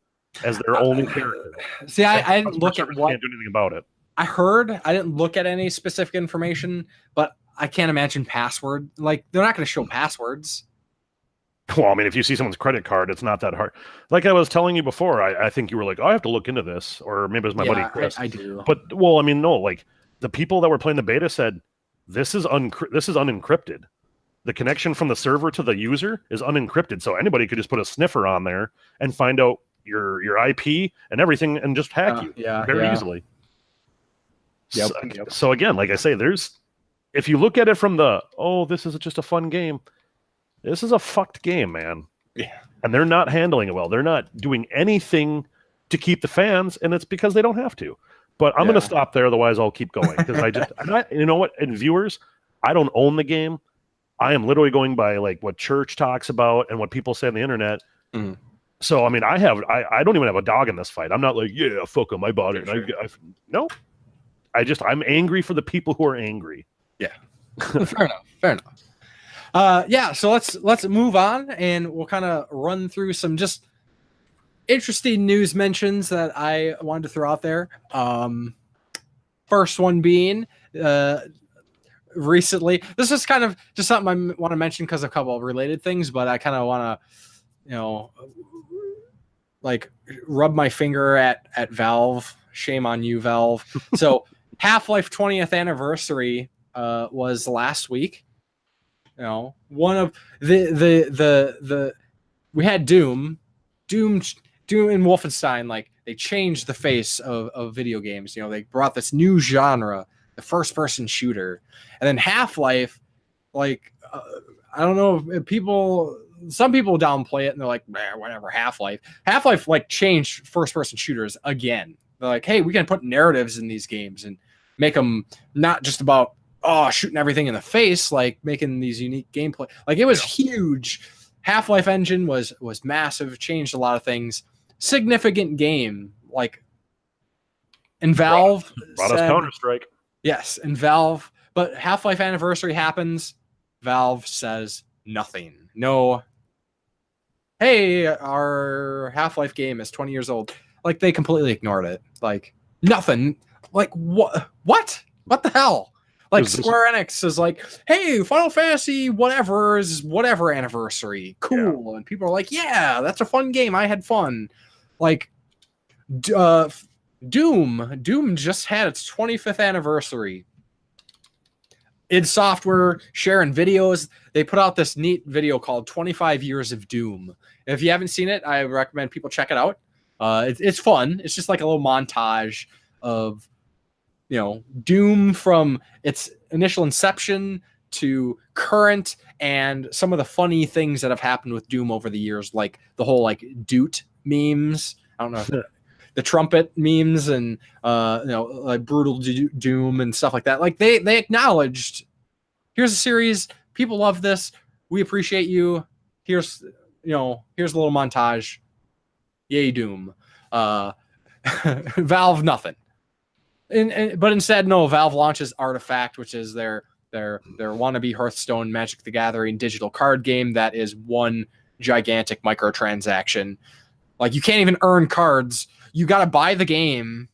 as their only character. See, I didn't look at what. Can't do anything about it. I heard. I didn't look at any specific information, but I can't imagine password. Like, they're not going to show passwords. Well, I mean, if you see someone's credit card, it's not that hard. Like I was telling you before, I think you were like, I have to look into this, or maybe it was my buddy Chris. I do. But well, I mean, no, like the people that were playing the beta said this is unencrypted. The connection from the server to the user is unencrypted, so anybody could just put a sniffer on there and find out your IP and everything and just hack you very easily. So again, like I say, if you look at it from this is just a fun game. This is a fucked game, man. Yeah. And they're not handling it well. They're not doing anything to keep the fans, and it's because they don't have to. But I'm going to stop there, otherwise I'll keep going. Because you know what? And viewers, I don't own the game. I am literally going by like what Church talks about and what people say on the internet. Mm. So, I mean, I don't even have a dog in this fight. I'm not like, fuck them, I bought it. Sure. No. I'm angry for the people who are angry. Yeah. Fair enough. So let's move on, and we'll kind of run through some just interesting news mentions that I wanted to throw out there. First one being recently, this is kind of just something I want to mention because of a couple of related things, but I kind of want to, like, rub my finger at Valve. Shame on you, Valve. So Half-Life 20th anniversary was last week. One of the we had Doom and Wolfenstein. Like, they changed the face of video games. They brought this new genre, the first-person shooter, and then Half-Life. Like, I don't know if some people downplay it and they're like, whatever. Half-Life, like, changed first-person shooters again. They're like, hey, we can put narratives in these games and make them not just about shooting everything in the face, like making these unique gameplay. Like, it was huge. Half-Life engine was massive, changed a lot of things. Significant game. Like, and Valve brought us Counter-Strike. Yes, and Valve, but Half-Life anniversary happens. Valve says nothing. No. Hey, our Half-Life game is 20 years old. Like, they completely ignored it. Like, nothing. Like, what? What the hell? Like, Square Enix is like, hey, Final Fantasy whatever is whatever anniversary. Cool. Yeah. And people are like, yeah, that's a fun game. I had fun. Like, Doom just had its 25th anniversary. id Software sharing videos. They put out this neat video called 25 Years of Doom. If you haven't seen it, I recommend people check it out. It's fun. It's just like a little montage of, Doom from its initial inception to current, and some of the funny things that have happened with Doom over the years, like the whole like Doot memes. I don't know, the trumpet memes, and like brutal Doom and stuff like that. Like they acknowledged, here's a series, people love this, we appreciate you. Here's a little montage. Yay, Doom. Valve, nothing. But instead, no, Valve launches Artifact, which is their wannabe Hearthstone Magic the Gathering digital card game that is one gigantic microtransaction. Like, you can't even earn cards. You got to buy the game.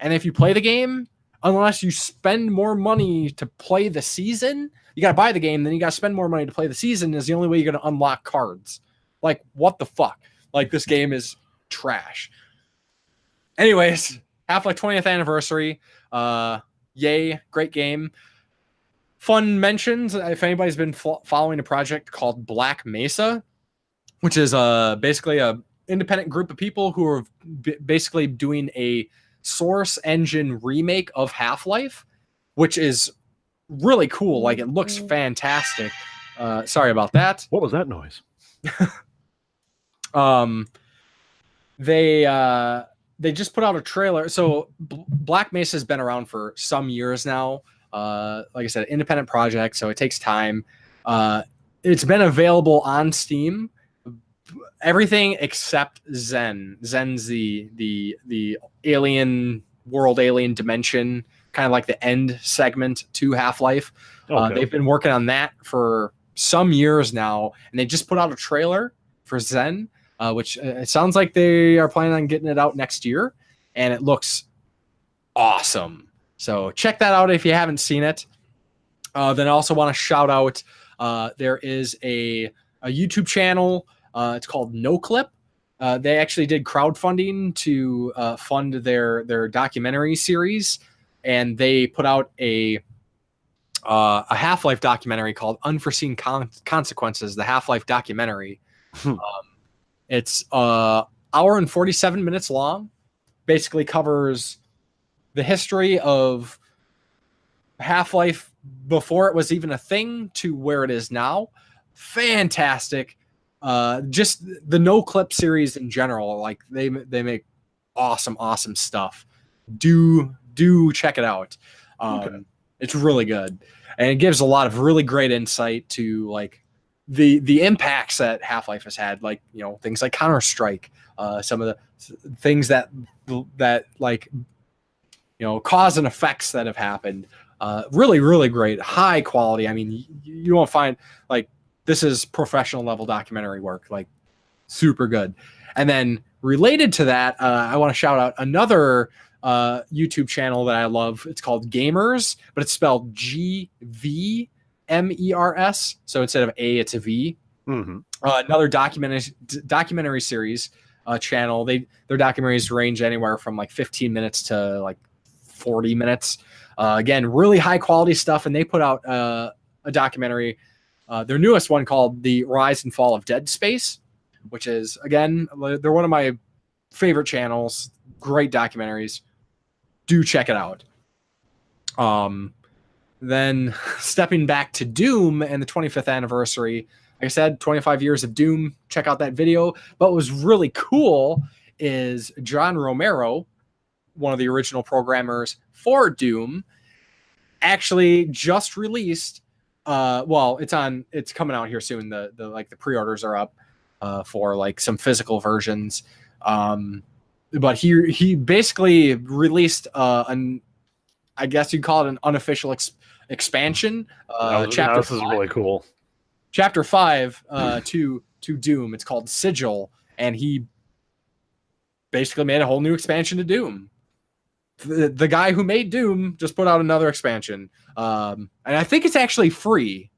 And if you play the game, unless you spend more money to play the season, you got to buy the game, then you got to spend more money to play the season is the only way you're going to unlock cards. Like, what the fuck? Like, this game is trash. Anyways, Half-Life 20th anniversary. Yay, great game. Fun mentions, if anybody's been following a project called Black Mesa, which is basically a independent group of people who are basically doing a Source Engine remake of Half-Life, which is really cool. Like, it looks fantastic. Sorry about that. What was that noise? They just put out a trailer. So Black Mesa has been around for some years now. Like I said, independent project, so it takes time. It's been available on Steam. Everything except Zen. Zen's the alien world, alien dimension, kind of like the end segment to Half-Life. Okay. They've been working on that for some years now, and they just put out a trailer for Zen, which it sounds like they are planning on getting it out next year, and it looks awesome. So check that out if you haven't seen it. Then I also want to shout out, there is a YouTube channel. It's called No Clip. They actually did crowdfunding to fund their documentary series, and they put out a Half-Life documentary called Unforeseen Consequences, the Half-Life documentary. It's hour and 47 minutes long. Basically covers the history of Half-Life before it was even a thing to where it is now. Fantastic. Just the No Clip series in general, like they make awesome stuff. Do check it out. Okay. It's really good, and it gives a lot of really great insight to like the impacts that Half-Life has had, like, you know, things like Counter-Strike, some of the things that like, you know, cause and effects that have happened. Really great, high quality. I mean, you won't find, like, this is professional level documentary work, like super good. And then related to that, I want to shout out another YouTube channel that I love. It's called Gamers, but it's spelled GVMERS. So instead of A, it's a V. Mm-hmm. Another documentary series channel. Their documentaries range anywhere from like 15 minutes to like 40 minutes. Again, really high quality stuff. And they put out a documentary, their newest one, called The Rise and Fall of Dead Space, which is, again, they're one of my favorite channels. Great documentaries. Do check it out. Then stepping back to Doom and the 25th anniversary, like I said, 25 years of Doom. Check out that video. But what was really cool is John Romero, one of the original programmers for Doom, actually just released. It's coming out here soon. The pre-orders are up for like some physical versions. But he basically released I guess you'd call it an unofficial expansion. Chapter this is really cool. Chapter 5 to Doom. It's called Sigil, and he basically made a whole new expansion to Doom. The guy who made Doom just put out another expansion, and I think it's actually free.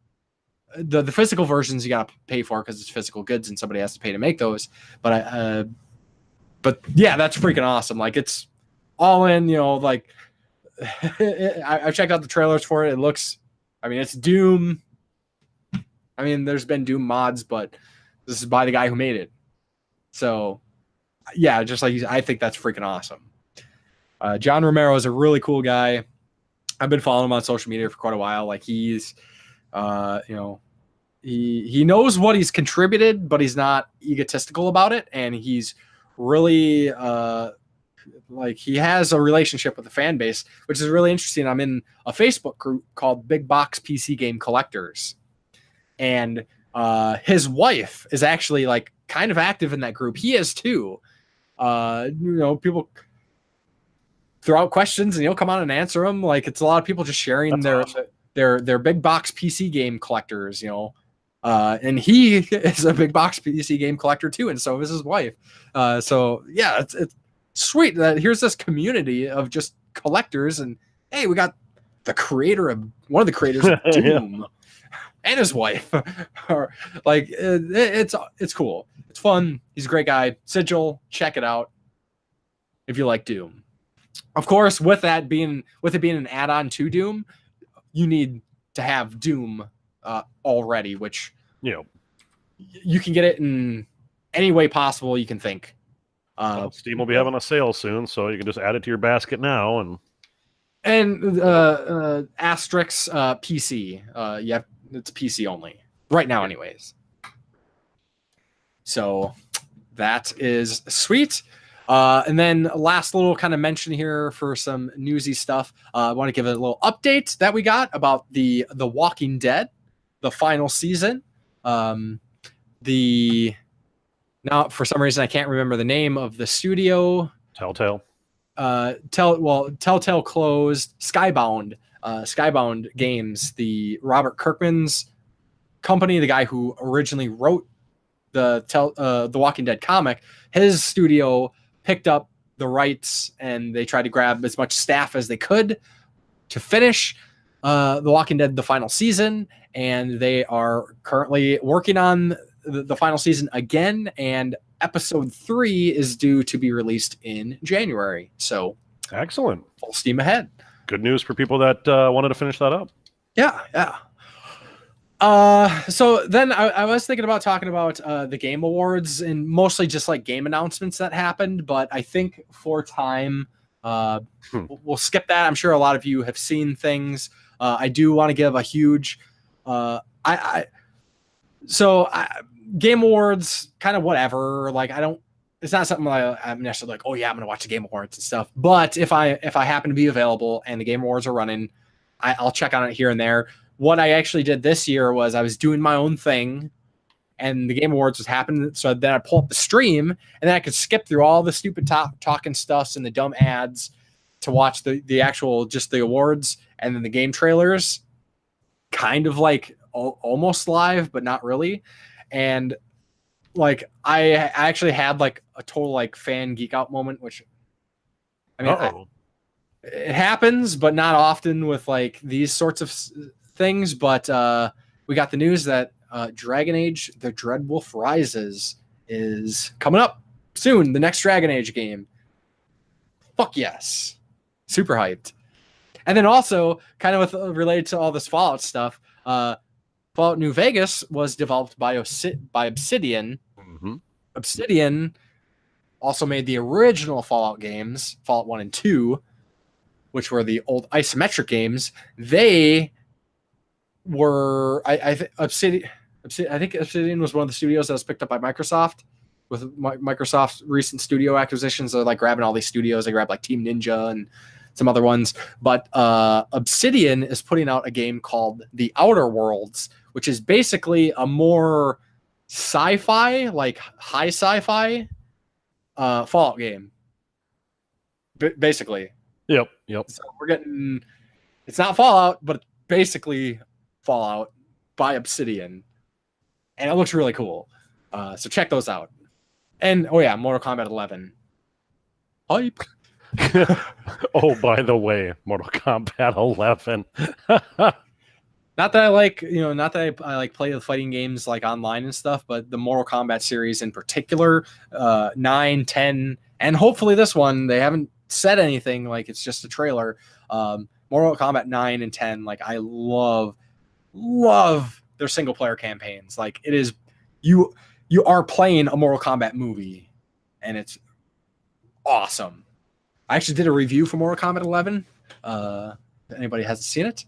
The physical versions you gotta pay for because it's physical goods and somebody has to pay to make those. But yeah, that's freaking awesome. Like, it's all in, you know, like I've checked out the trailers for it. It looks, I mean, it's Doom. I mean, there's been Doom mods, but this is by the guy who made it. So yeah, just like, I think that's freaking awesome. John Romero is a really cool guy. I've been following him on social media for quite a while. Like, he's, you know, he knows what he's contributed, but he's not egotistical about it. And he's really, like, he has a relationship with the fan base, which is really interesting. I'm in a Facebook group called Big Box PC Game Collectors, and his wife is actually like kind of active in that group. He is too. You know, people throw out questions and he'll come on and answer them. Like, it's a lot of people just sharing their big box PC game collectors, you know. And he is a big box PC game collector too, and so is his wife. So yeah, it's sweet that here's this community of just collectors, and hey, we got one of the creators of Doom and his wife. Like, it's cool. It's fun. He's a great guy. Sigil, check it out if you like Doom. Of course, with it being an add-on to Doom, you need to have Doom already, which, you know, you can get it in any way possible you can think. Well, Steam will be having a sale soon, so you can just add it to your basket now. And asterisk PC. Yeah, it's PC only right now, anyways. So that is sweet. And then last little kind of mention here for some newsy stuff. I want to give a little update that we got about the Walking Dead, the final season. Now for some reason I can't remember the name of the studio. Telltale. Telltale closed. Skybound Games, the Robert Kirkman's company, the guy who originally wrote the Walking Dead comic, his studio picked up the rights and they tried to grab as much staff as they could to finish The Walking Dead, the final season. And they are currently working on the final season again. And episode 3 is due to be released in January. So excellent. Full steam ahead. Good news for people that wanted to finish that up. Yeah. So then I was thinking about talking about the Game Awards and mostly just like game announcements that happened, but I think for time, we'll skip that. I'm sure a lot of you have seen things. I do want to give a huge, Game Awards, kind of whatever. Like it's not something I'm necessarily like, oh yeah, I'm going to watch the Game Awards and stuff. But if I happen to be available and the Game Awards are running, I'll check on it here and there. What I actually did this year was I was doing my own thing and the Game Awards was happening. So then I pull up the stream and then I could skip through all the stupid talking stuffs and the dumb ads to watch the actual, just the awards and then the game trailers, kind of like almost live, but not really. And like, I actually had like a total like fan geek out moment, which I mean, it happens, but not often with like these sorts of things. But we got the news that Dragon Age: The Dreadwolf Rises is coming up soon. The next Dragon Age game. Fuck yes, super hyped. And then also, kind of related to all this Fallout stuff, Fallout New Vegas was developed by Obsidian. Mm-hmm. Obsidian also made the original Fallout games, Fallout 1 and 2, which were the old isometric games. They were, I think Obsidian was one of the studios that was picked up by Microsoft with Microsoft's recent studio acquisitions. They're like grabbing all these studios. They grabbed like Team Ninja and some other ones. But Obsidian is putting out a game called The Outer Worlds, which is basically a more sci-fi, like high sci-fi Fallout game. Basically. Yep. So we're getting, it's not Fallout, but basically Fallout by Obsidian. And it looks really cool. So check those out. And oh yeah, Mortal Kombat 11. Hype. Oh, by the way, Mortal Kombat 11. Not that I like, not that I like play the fighting games like online and stuff, but the Mortal Kombat series in particular, 9, 10, and hopefully this one, they haven't said anything, like it's just a trailer. Mortal Kombat 9 and 10, like I love their single player campaigns. Like it is, you are playing a Mortal Kombat movie and it's awesome. I actually did a review for Mortal Kombat 11. If anybody hasn't seen it,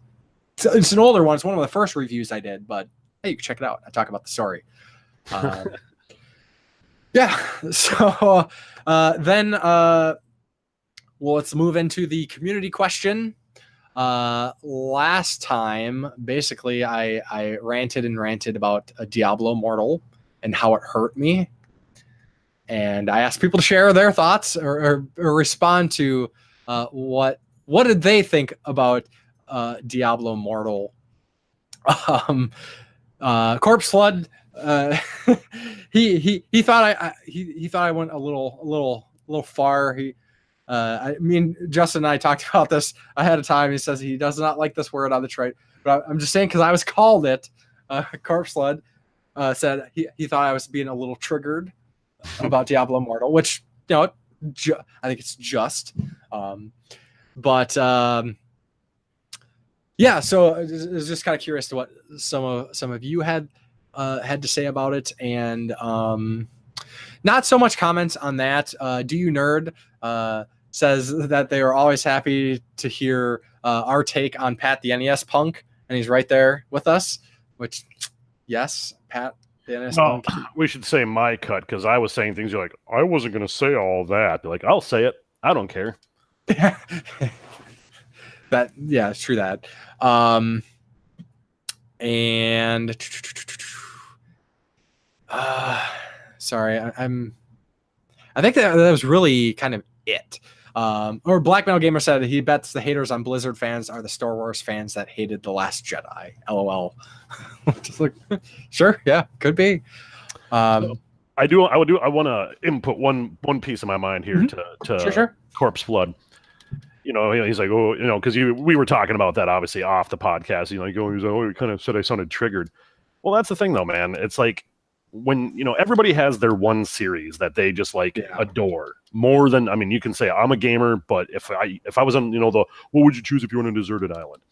it's an older one. It's one of the first reviews I did, but hey, you can check it out. I talk about the story. Yeah. So then, well, let's move into the community question. Last time, basically, I ranted about a Diablo Immortal and how it hurt me. And I asked people to share their thoughts or respond to what did they think about Diablo Immortal. Corpse Flood, he thought I went a little far. I mean, Justin and I talked about this ahead of time. He says he does not like this word on the trade, but I'm just saying because I was called it. Corpse Flood said he thought I was being a little triggered about Diablo Immortal, which I think it's just. Yeah, so I was just kind of curious to what some of you had to say about it, and not so much comments on that. Do You Nerd says that they are always happy to hear our take on Pat the NES punk, and he's right there with us, which, yes, Pat the NES punk. We should say my cut, because I was saying things you're like, I wasn't going to say all that. They're like, I'll say it. I don't care. It's true that. And sorry, I think that was really kind of it. Or Black Metal Gamer said he bets the haters on Blizzard fans are the Star Wars fans that hated The Last Jedi. LOL. Just like, sure, yeah, could be. I want to input one piece of my mind here to sure. Corpse Flood. You know, he's like, oh, you know, because we were talking about that obviously off the podcast. He's like, oh, you kind of said I sounded triggered. Well, that's the thing though, man. It's like when, you know, everybody has their one series that they just adore more than, I mean, you can say I'm a gamer, but if I was on, you know, what would you choose if you were on a deserted island?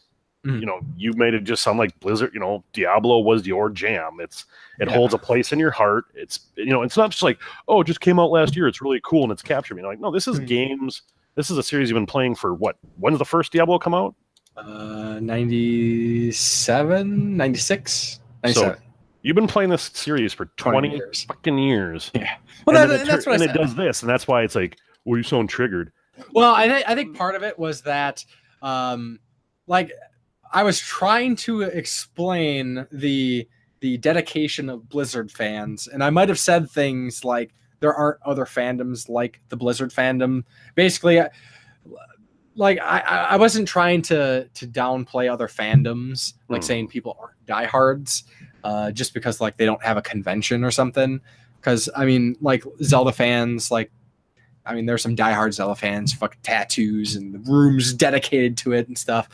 You know, you made it just sound like Blizzard, you know, Diablo was your jam. It holds a place in your heart. It's, you know, it's not just like, oh, it just came out last year. It's really cool and it's captured me. Like, no, this is games. This is a series you've been playing for what? When did the first Diablo come out? 97, 96, 97. So you've been playing this series for 20 fucking years. Yeah. Well, that's what I said. It does this, and that's why it's like, well, you sound triggered. Well, I think part of it was that, like, I was trying to explain the dedication of Blizzard fans, and I might have said things like there aren't other fandoms like the Blizzard fandom. Basically, like I wasn't trying to downplay other fandoms, like saying people aren't diehards just because like they don't have a convention or something. Because I mean, like Zelda fans, like I mean, there's some diehard Zelda fans, fucking tattoos and the rooms dedicated to it and stuff.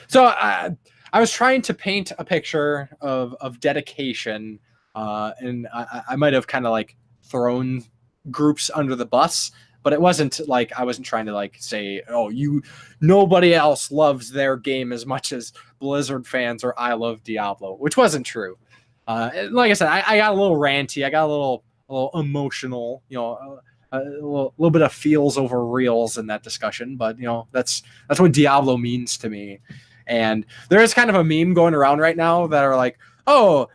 So I was trying to paint a picture of dedication, and I might have kind of like thrown groups under the bus, but it wasn't like I wasn't trying to like say, oh, nobody else loves their game as much as Blizzard fans or I love Diablo, which wasn't true. Like I said, I got a little ranty, I got a little emotional, you know, a little bit of feels over reels in that discussion, but you know, that's what Diablo means to me. And there is kind of a meme going around right now that are like, oh,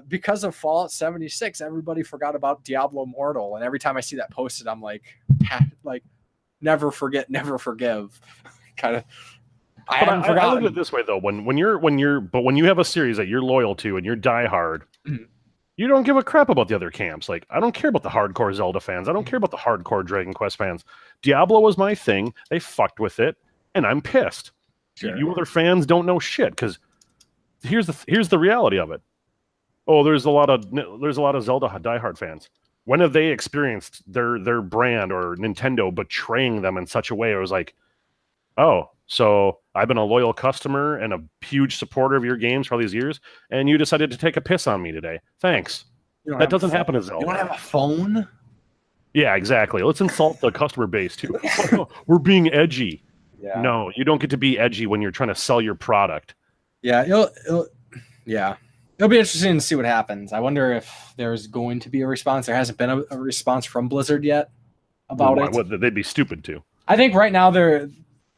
because of Fallout 76, everybody forgot about Diablo Immortal. And every time I see that posted, I'm like never forget, never forgive. Kind of. I haven't forgotten. I look at it this way though: when you have a series that you're loyal to and you're diehard, you don't give a crap about the other camps. Like I don't care about the hardcore Zelda fans. I don't care about the hardcore Dragon Quest fans. Diablo was my thing. They fucked with it, and I'm pissed. Sure. You other fans don't know shit because here's the reality of it. Oh, there's a lot of Zelda diehard fans. When have they experienced their brand or Nintendo betraying them in such a way? It was like, oh, so I've been a loyal customer and a huge supporter of your games for all these years, and you decided to take a piss on me today. Thanks. That doesn't happen to Zelda. You don't have a phone? Yeah, exactly. Let's insult the customer base too. We're being edgy. Yeah. No, you don't get to be edgy when you're trying to sell your product. Yeah, it'll be interesting to see what happens. I wonder if there's going to be a response. There hasn't been a response from Blizzard yet about it. They'd be stupid to. I think right now there's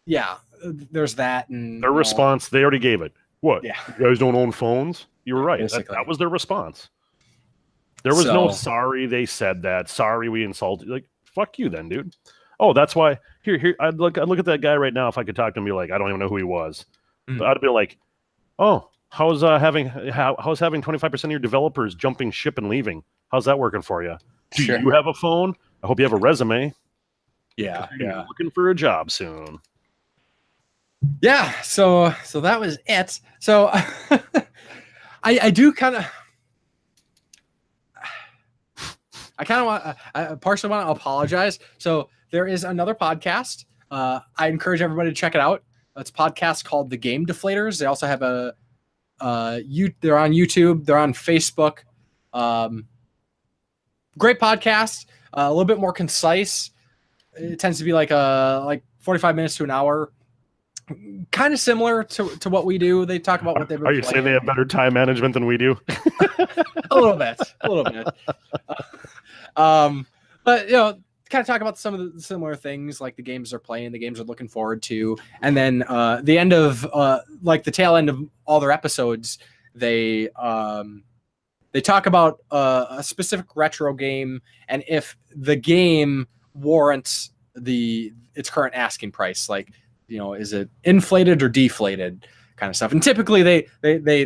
that. And their response, they already gave it. What? Yeah. You guys don't own phones? You were right. That was their response. There was no sorry they said that. Sorry we insulted. Like, fuck you then, dude. Oh, that's why. Here. I'd look at that guy right now if I could talk to him and be like, I don't even know who he was. But I'd be like, oh, how's having 25% of your developers jumping ship and leaving? How's that working for you? Do you have a phone? I hope you have a resume. Yeah. You're looking for a job soon. Yeah. So that was it. So I do kind of. I partially want to apologize. So there is another podcast. I encourage everybody to check it out. It's a podcast called the Game Deflators. They also have they're on YouTube. They're on Facebook. Great podcast. A little bit more concise. It tends to be like 45 minutes to an hour. Kind of similar to what we do. They talk about what they've been playing. Are you saying they have better time management than we do? A little bit. But kind of talk about some of the similar things, like the games they're playing, the games they're looking forward to, and then the end of like the tail end of all their episodes, they talk about a specific retro game and if the game warrants its current asking price, like is it inflated or deflated kind of stuff. And typically they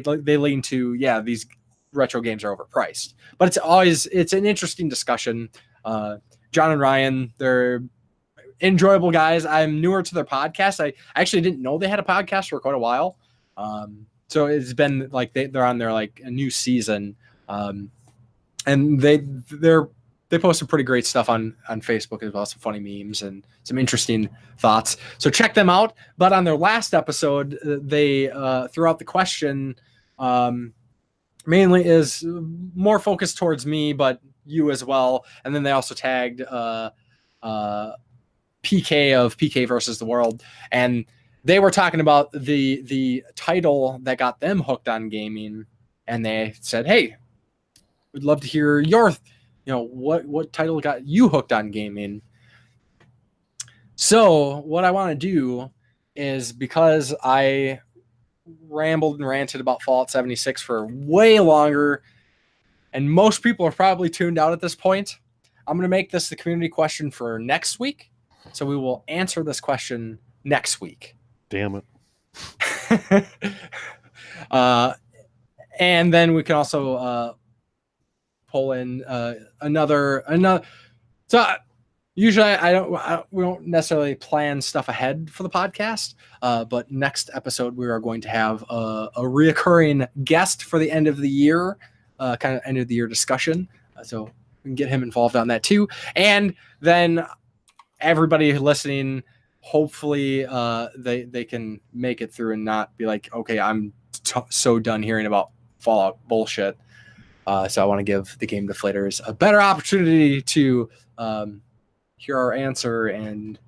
lean to these retro games are overpriced, but it's an interesting discussion. John and Ryan, they're enjoyable guys. I'm newer to their podcast. I actually didn't know they had a podcast for quite a while. So it's been like they're on their like a new season. And they post some pretty great stuff on Facebook as well, some funny memes and some interesting thoughts. So check them out. But on their last episode, they threw out the question mainly is more focused towards me, but you as well. And then they also tagged PK of PK versus the World. And they were talking about the title that got them hooked on gaming. And they said, hey, we'd love to hear your, what title got you hooked on gaming. So what I want to do is, because I rambled and ranted about Fallout 76 for way longer, and most people are probably tuned out at this point, I'm going to make this the community question for next week. So we will answer this question next week. Damn it. And then we can also pull in another. So usually we don't necessarily plan stuff ahead for the podcast, but next episode we are going to have a reoccurring guest for the end of the year, kind of end of the year discussion. So we can get him involved on that too. And then everybody listening, hopefully they can make it through and not be like, okay, I'm so done hearing about Fallout bullshit. So I want to give the Game Deflators a better opportunity to hear our answer, and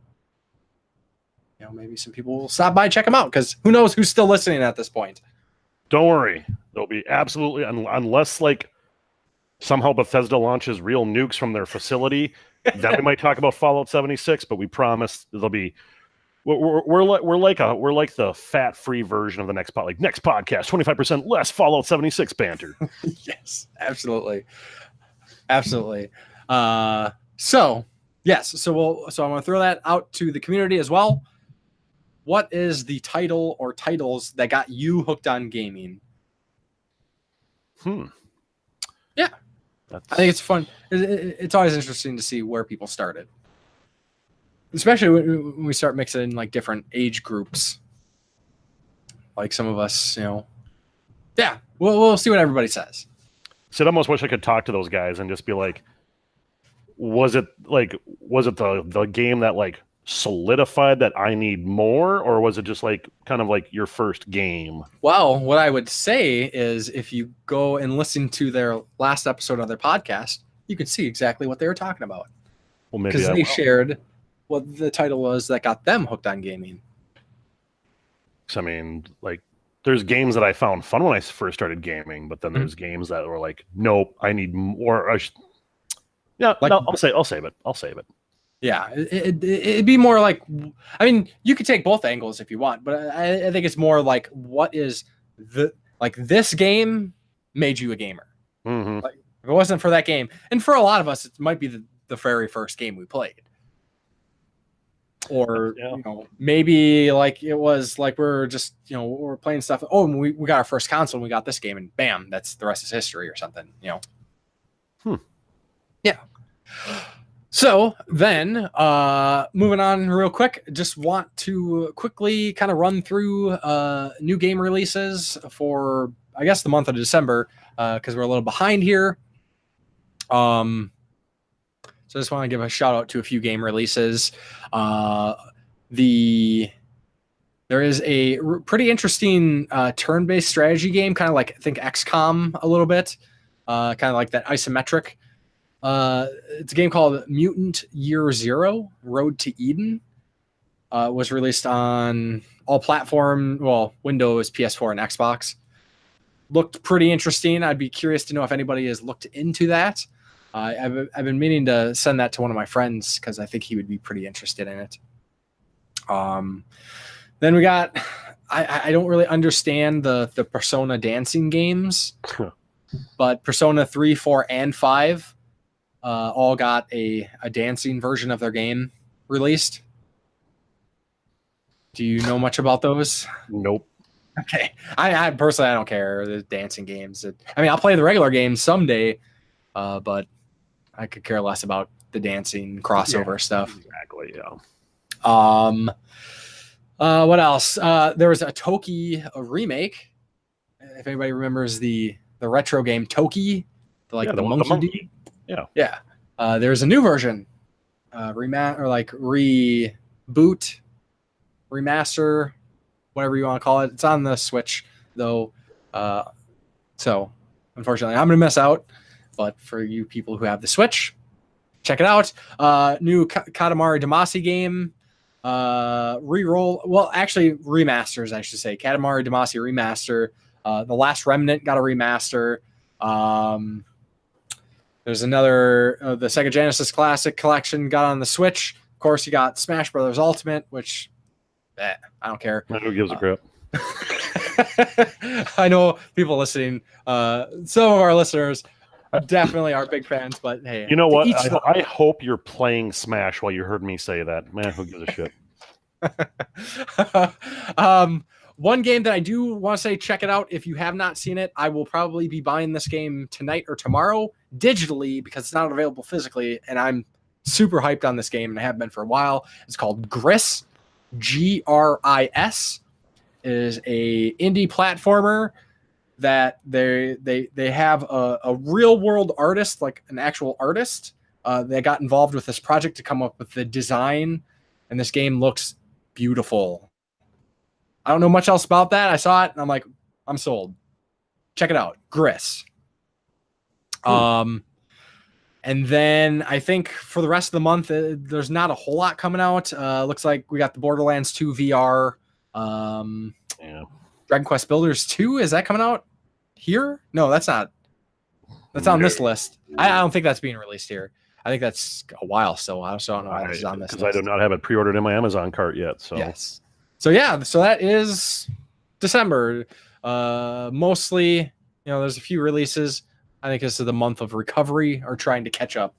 maybe some people will stop by and check them out, because who knows who's still listening at this point. Don't worry, there'll be absolutely, unless like somehow Bethesda launches real nukes from their facility, then we might talk about Fallout 76. But we promise there'll be. We're like the fat-free version of the next next podcast, 25% less Fallout 76 banter. Yes, absolutely. So yes, so I'm gonna throw that out to the community as well. What is the title or titles that got you hooked on gaming? Yeah, I think it's fun. It's always interesting to see where people started. Especially when we start mixing like different age groups, like some of us, we'll see what everybody says. So I almost wish I could talk to those guys and just be like, was it the game that like solidified that I need more, or was it just like kind of like your first game? Well, what I would say is, if you go and listen to their last episode of their podcast, you can see exactly what they were talking about. Well, maybe because they shared what the title was that got them hooked on gaming. I mean, like, there's games that I found fun when I first started gaming, but then there's games that were like, nope, I need more. I'll save it. Yeah, it'd be more like, I mean, you could take both angles if you want, but I think it's more like, what is this game made you a gamer? Mm-hmm. Like, if it wasn't for that game, and for a lot of us, it might be the very first game we played. Or maybe like it was like we're just we're playing stuff. Oh, and we got our first console and we got this game, and bam, that's the rest is history or something. Yeah. So then, moving on real quick, just want to quickly kind of run through new game releases for, I guess, the month of December, because we're a little behind here. So I just want to give a shout out to a few game releases. There is a pretty interesting turn-based strategy game, kind of like, I think, XCOM a little bit, kind of like that isometric. It's a game called Mutant Year Zero: Road to Eden. Was released on all platform, Windows, PS4, and Xbox. Looked pretty interesting. I'd be curious to know if anybody has looked into that. I've been meaning to send that to one of my friends because I think he would be pretty interested in it. Then we got, I don't really understand the Persona dancing games, but Persona 3, 4, and 5 all got a dancing version of their game released. Do you know much about those? Nope. Okay. I personally, I don't care. The dancing games. I'll play the regular games someday, but I could care less about the dancing crossover stuff. Exactly, yeah. What else? There was a Toki remake. If anybody remembers the retro game Toki, the monkey. Yeah. There's a new version, reboot, remaster, whatever you want to call it. It's on the Switch though, so unfortunately, I'm gonna miss out. But for you people who have the Switch, check it out. New Katamari Damacy game. Remasters, I should say. Katamari Damacy remaster. The Last Remnant got a remaster. There's another, the Sega Genesis Classic Collection got on the Switch. Of course, you got Smash Brothers Ultimate, which I don't care. Who gives a crap? I know people listening, some of our listeners definitely are big fans, but hey. You know what? I hope you're playing Smash while you heard me say that. Man, who gives a shit? One game that I do want to say, check it out. If you have not seen it, I will probably be buying this game tonight or tomorrow digitally because it's not available physically, and I'm super hyped on this game, and I have been for a while. It's called Gris, Gris. It is a indie platformer that they have a real world artist, like an actual artist. They got involved with this project to come up with the design, and this game looks beautiful. I don't know much else about that. I saw it and I'm like, I'm sold. Check it out. Gris. And then I think for the rest of the month, there's not a whole lot coming out. Looks like we got the Borderlands 2 VR. Dragon Quest Builders 2. Is that coming out here? No, that's not. That's on this list. I don't think that's being released here. I think that's a while still. I don't know why this is on this list. Because I do not have it pre-ordered in my Amazon cart yet. So yes. So yeah, so that is December. Mostly, there's a few releases. I think this is the month of recovery or trying to catch up.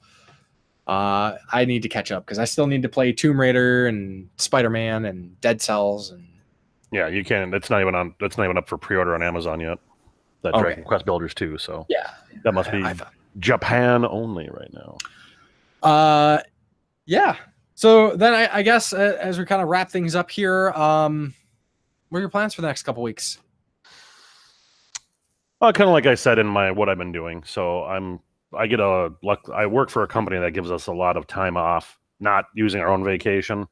I need to catch up because I still need to play Tomb Raider and Spider-Man and Dead Cells and. Yeah, you can. That's not even up for pre-order on Amazon yet. That Dragon Quest Builders 2. So yeah, that must be Japan only right now. Yeah. So then I guess as we kind of wrap things up here, what are your plans for the next couple weeks? Well, kind of like I said in what I've been doing. So I work for a company that gives us a lot of time off, not using our own vacation.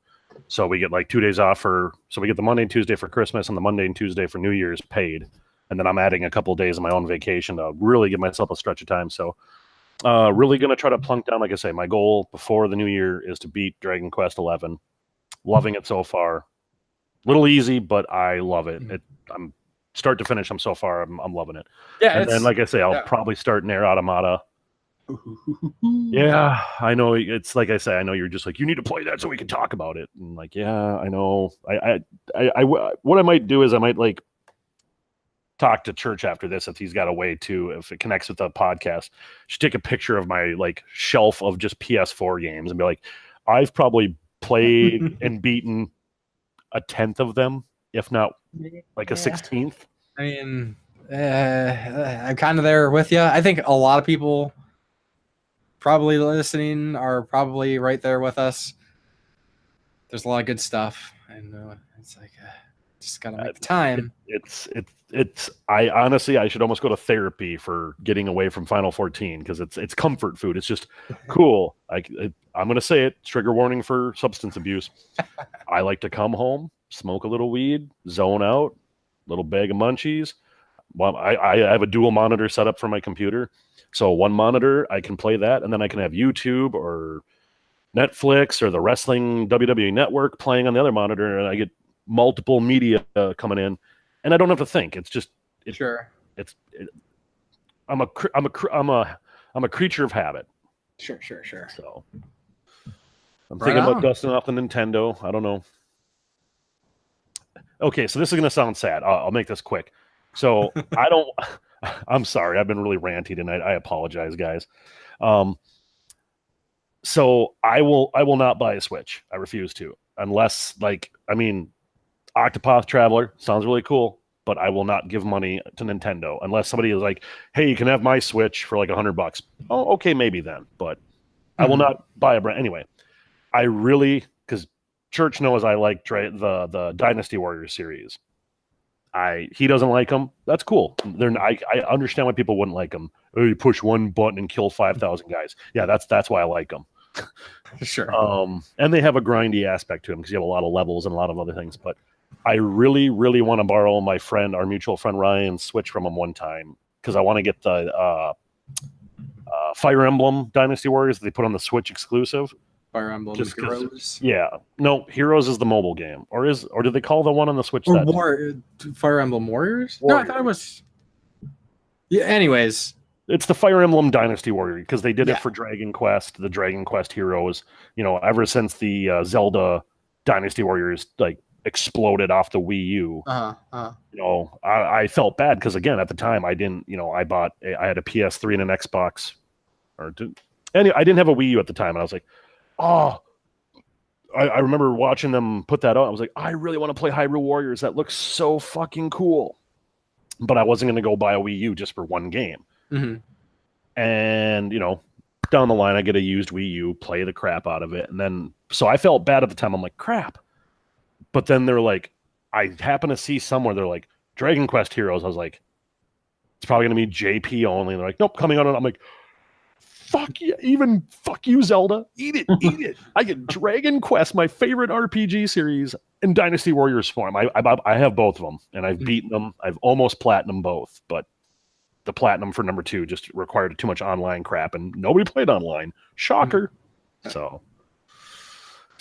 So we get like 2 days off so we get the Monday and Tuesday for Christmas and the Monday and Tuesday for New Year's paid. And then I'm adding a couple of days of my own vacation to really give myself a stretch of time. So really going to try to plunk down, like I say, my goal before the new year is to beat Dragon Quest 11. Loving it so far. Little easy, but I love it. I'm start to finish. I'm loving it. Yeah. And then, like I say, I'll probably start Nier Automata. Yeah, I know. It's like I say, I know you're just like, you need to play that so we can talk about it. And like, yeah, I know. What I might do is I might like talk to Church after this if he's got a way to, if it connects with the podcast, should take a picture of my like shelf of just PS4 games and be like, I've probably played and beaten a 10th of them, if not like a 16th. I mean, I'm kind of there with you. I think a lot of people probably listening are probably right there with us. There's a lot of good stuff, and it's like just gotta make the time. I honestly, I should almost go to therapy for getting away from Final 14 because it's comfort food. It's just cool. I'm gonna say it. Trigger warning for substance abuse. I like to come home, smoke a little weed, zone out, little bag of munchies. Well, I have a dual monitor set up for my computer. So one monitor, I can play that, and then I can have YouTube or Netflix or the Wrestling WWE Network playing on the other monitor, and I get multiple media coming in, and I don't have to think. It's just I'm a creature of habit. Sure. So I'm Right thinking about on. dusting off the Nintendo. I don't know. Okay, so this is going to sound sad. I'll make this quick. So I'm sorry. I've been really ranty tonight. I apologize, guys. So I will not buy a Switch. I refuse to. Unless, Octopath Traveler sounds really cool, but I will not give money to Nintendo unless somebody is like, hey, you can have my Switch for like $100. Oh, okay, maybe then. But I will not buy a brand. Anyway, because Church knows I like the Dynasty Warriors series. He doesn't like them. That's cool. I understand why people wouldn't like them. Oh, you push one button and kill 5,000 guys. Yeah, that's why I like them. Sure. And they have a grindy aspect to them because you have a lot of levels and a lot of other things. But I really, really want to borrow our mutual friend Ryan's Switch from him one time because I want to get the Fire Emblem Dynasty Warriors that they put on the Switch exclusive. Fire Emblem Heroes. Yeah, no, Heroes is the mobile game, or did they call the one on the Switch that Fire Emblem Warriors? No, I thought it was. Yeah. Anyways, it's the Fire Emblem Dynasty Warrior because they did it for Dragon Quest, the Dragon Quest Heroes. Ever since the Zelda Dynasty Warriors exploded off the Wii U. I felt bad because again at the time I didn't. I had a PS3 and an Xbox, I didn't have a Wii U at the time, and I was like, oh. I remember watching them put that out. I was like, I really want to play Hyrule Warriors. That looks so fucking cool. But I wasn't going to go buy a Wii U just for one game. Mm-hmm. And, down the line, I get a used Wii U, play the crap out of it. And then, so I felt bad at the time. I'm like, crap. But then they're like, I happen to see somewhere, they're like, Dragon Quest Heroes. I was like, it's probably going to be JP only. And they're like, nope, coming out. I'm like, fuck yeah, fuck you, Zelda. Eat it. I get Dragon Quest, my favorite RPG series, in Dynasty Warriors form. I have both of them, and I've beaten them. I've almost platinum both, but the platinum for number 2 just required too much online crap, and nobody played online. Shocker. So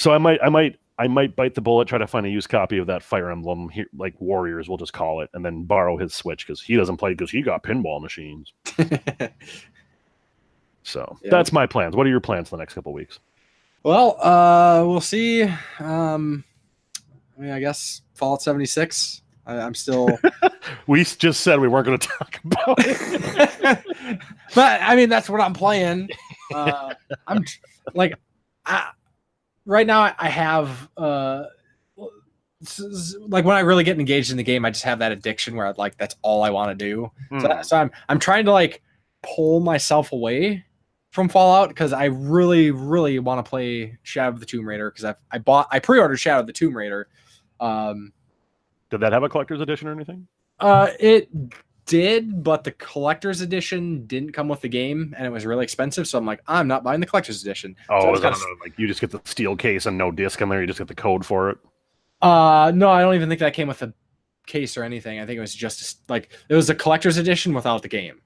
I might bite the bullet, try to find a used copy of that Fire Emblem, Warriors, we'll just call it, and then borrow his Switch because he doesn't play because he got pinball machines. So that's my plans. What are your plans for the next couple of weeks? Well, we'll see. I guess Fallout 76. I'm still. We just said we weren't going to talk about it. But that's what I'm playing. I'm right now. I have when I really get engaged in the game, I just have that addiction where that's all I want to do. So I'm trying to pull myself away from Fallout because I really, really want to play Shadow of the Tomb Raider because I pre-ordered Shadow of the Tomb Raider. Did that have a collector's edition or anything? It did, but the collector's edition didn't come with the game, and it was really expensive. So I'm like, I'm not buying the collector's edition. Oh, so you just get the steel case and no disc in there? You just get the code for it? No, I don't even think that came with a case or anything. I think it was just it was a collector's edition without the game.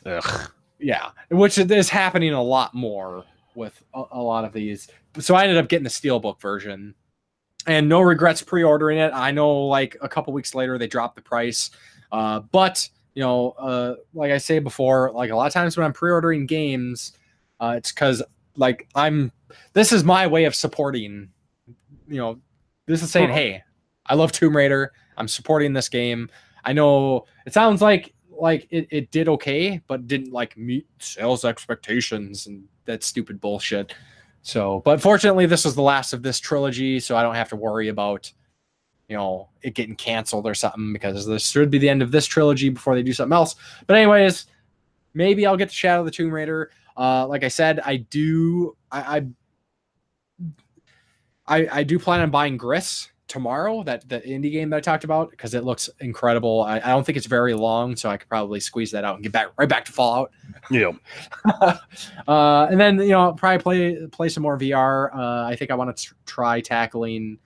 Ugh. Yeah, which is happening a lot more with a lot of these. So I ended up getting the steelbook version, and no regrets pre-ordering it. I know a couple weeks later they dropped the price, but like I say before, a lot of times when I'm pre-ordering games, it's because this is my way of supporting. This is saying, hey, I love Tomb Raider. I'm supporting this game. I know it sounds like it did okay, but didn't meet sales expectations and that stupid bullshit. So, but fortunately, this was the last of this trilogy, so I don't have to worry about it getting canceled or something because this should be the end of this trilogy before they do something else. But anyways, maybe I'll get to Shadow of the Tomb Raider. Like I said, I do plan on buying Gris tomorrow, the indie game that I talked about, because it looks incredible. I don't think it's very long, so I could probably squeeze that out and get right back to Fallout. Yeah. And then probably play some more VR. I think I want to try tackling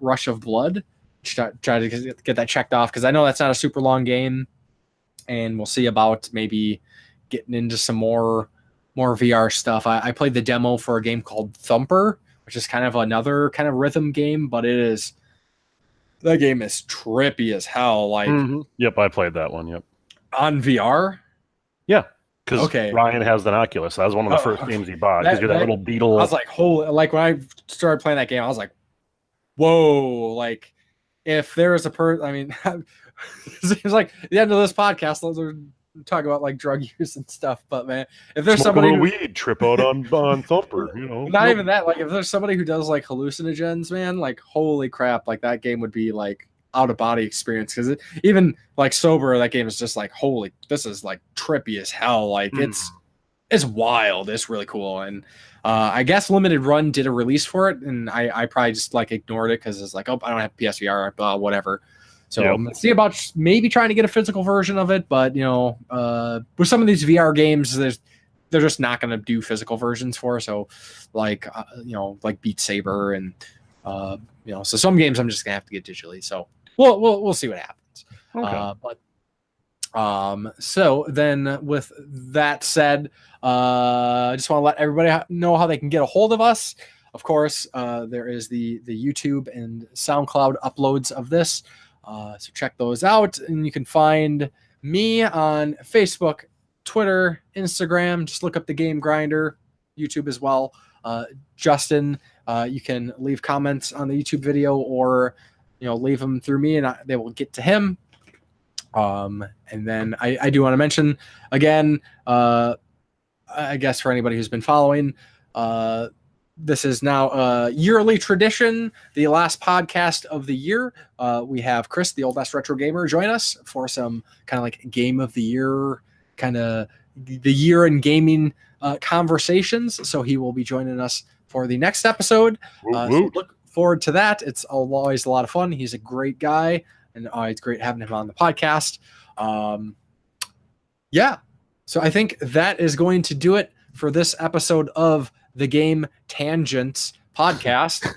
Rush of Blood. Try to get that checked off because I know that's not a super long game, and we'll see about maybe getting into some more VR stuff. I played the demo for a game called Thumper, which is kind of another kind of rhythm game, but that game is trippy as hell. Yep, I played that one. Yep. On VR. Yeah. Because Ryan has an Oculus. That was one of the first games he bought. Because you're that little beetle. I was like, holy! Like when I started playing that game, I was like, whoa! Like if there is a I mean, it seems like the end of this podcast. We're talking about like drug use and stuff. But man, if there's somebody who weed, trip out on Thumper, you know, not even that. Like if there's somebody who does like hallucinogens, man, like holy crap! Like that game would be like out of body experience because even like sober, that game is just like holy. This is like trippy as hell. Like it's wild. It's really cool. And I guess Limited Run did a release for it, and I probably just like ignored it because it's like, oh, I don't have PSVR, blah, whatever. So let's see about maybe trying to get a physical version of it. But you know, with some of these VR games, they're just not going to do physical versions for. So like you know, like Beat Saber and you know, so some games I'm just gonna have to get digitally. So we'll see what happens. Okay. So then with that said, I just want to let everybody know how they can get a hold of us. Of course, there is the YouTube and SoundCloud uploads of this. So check those out, and you can find me on Facebook, Twitter, Instagram. Just look up the Game Grinder, YouTube as well. Justin, you can leave comments on the YouTube video, or you know, leave them through me, and they will get to him. And then I do want to mention again, I guess for anybody who's been following, this is now a yearly tradition. The last podcast of the year, we have Chris, the Old West Retro Gamer, join us for some kind of like game of the year, kind of the year in gaming conversations. So he will be joining us for the next episode. So look forward to that. It's always a lot of fun. He's a great guy, and it's great having him on the podcast. Yeah. So I think that is going to do it for this episode of the Game Tangents podcast.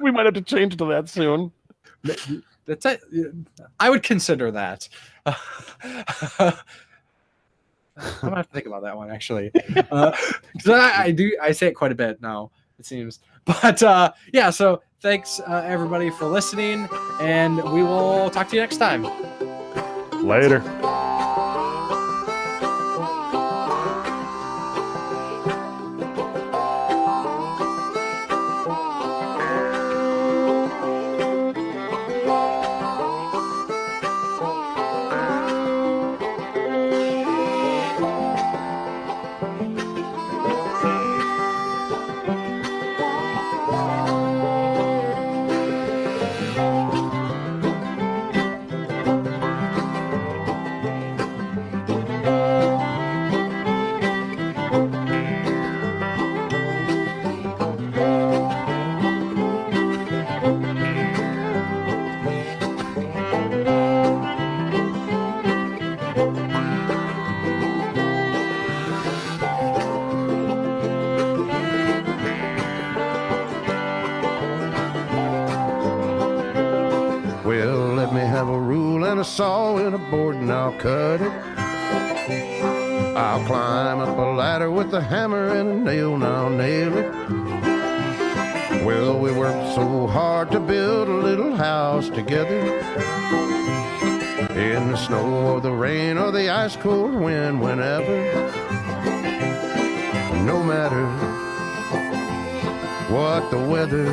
We might have to change to that soon. That's it. I would consider that. I'm gonna have to think about that one actually. I say it quite a bit now, it seems. But yeah, so thanks everybody for listening, and we will talk to you next time. Later. A saw and a board and I'll cut it. I'll climb up a ladder with a hammer and a nail and I'll nail it. Well, we worked so hard to build a little house together. In the snow or the rain or the ice cold wind, whenever. No matter what the weather,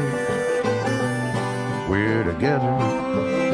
we're together.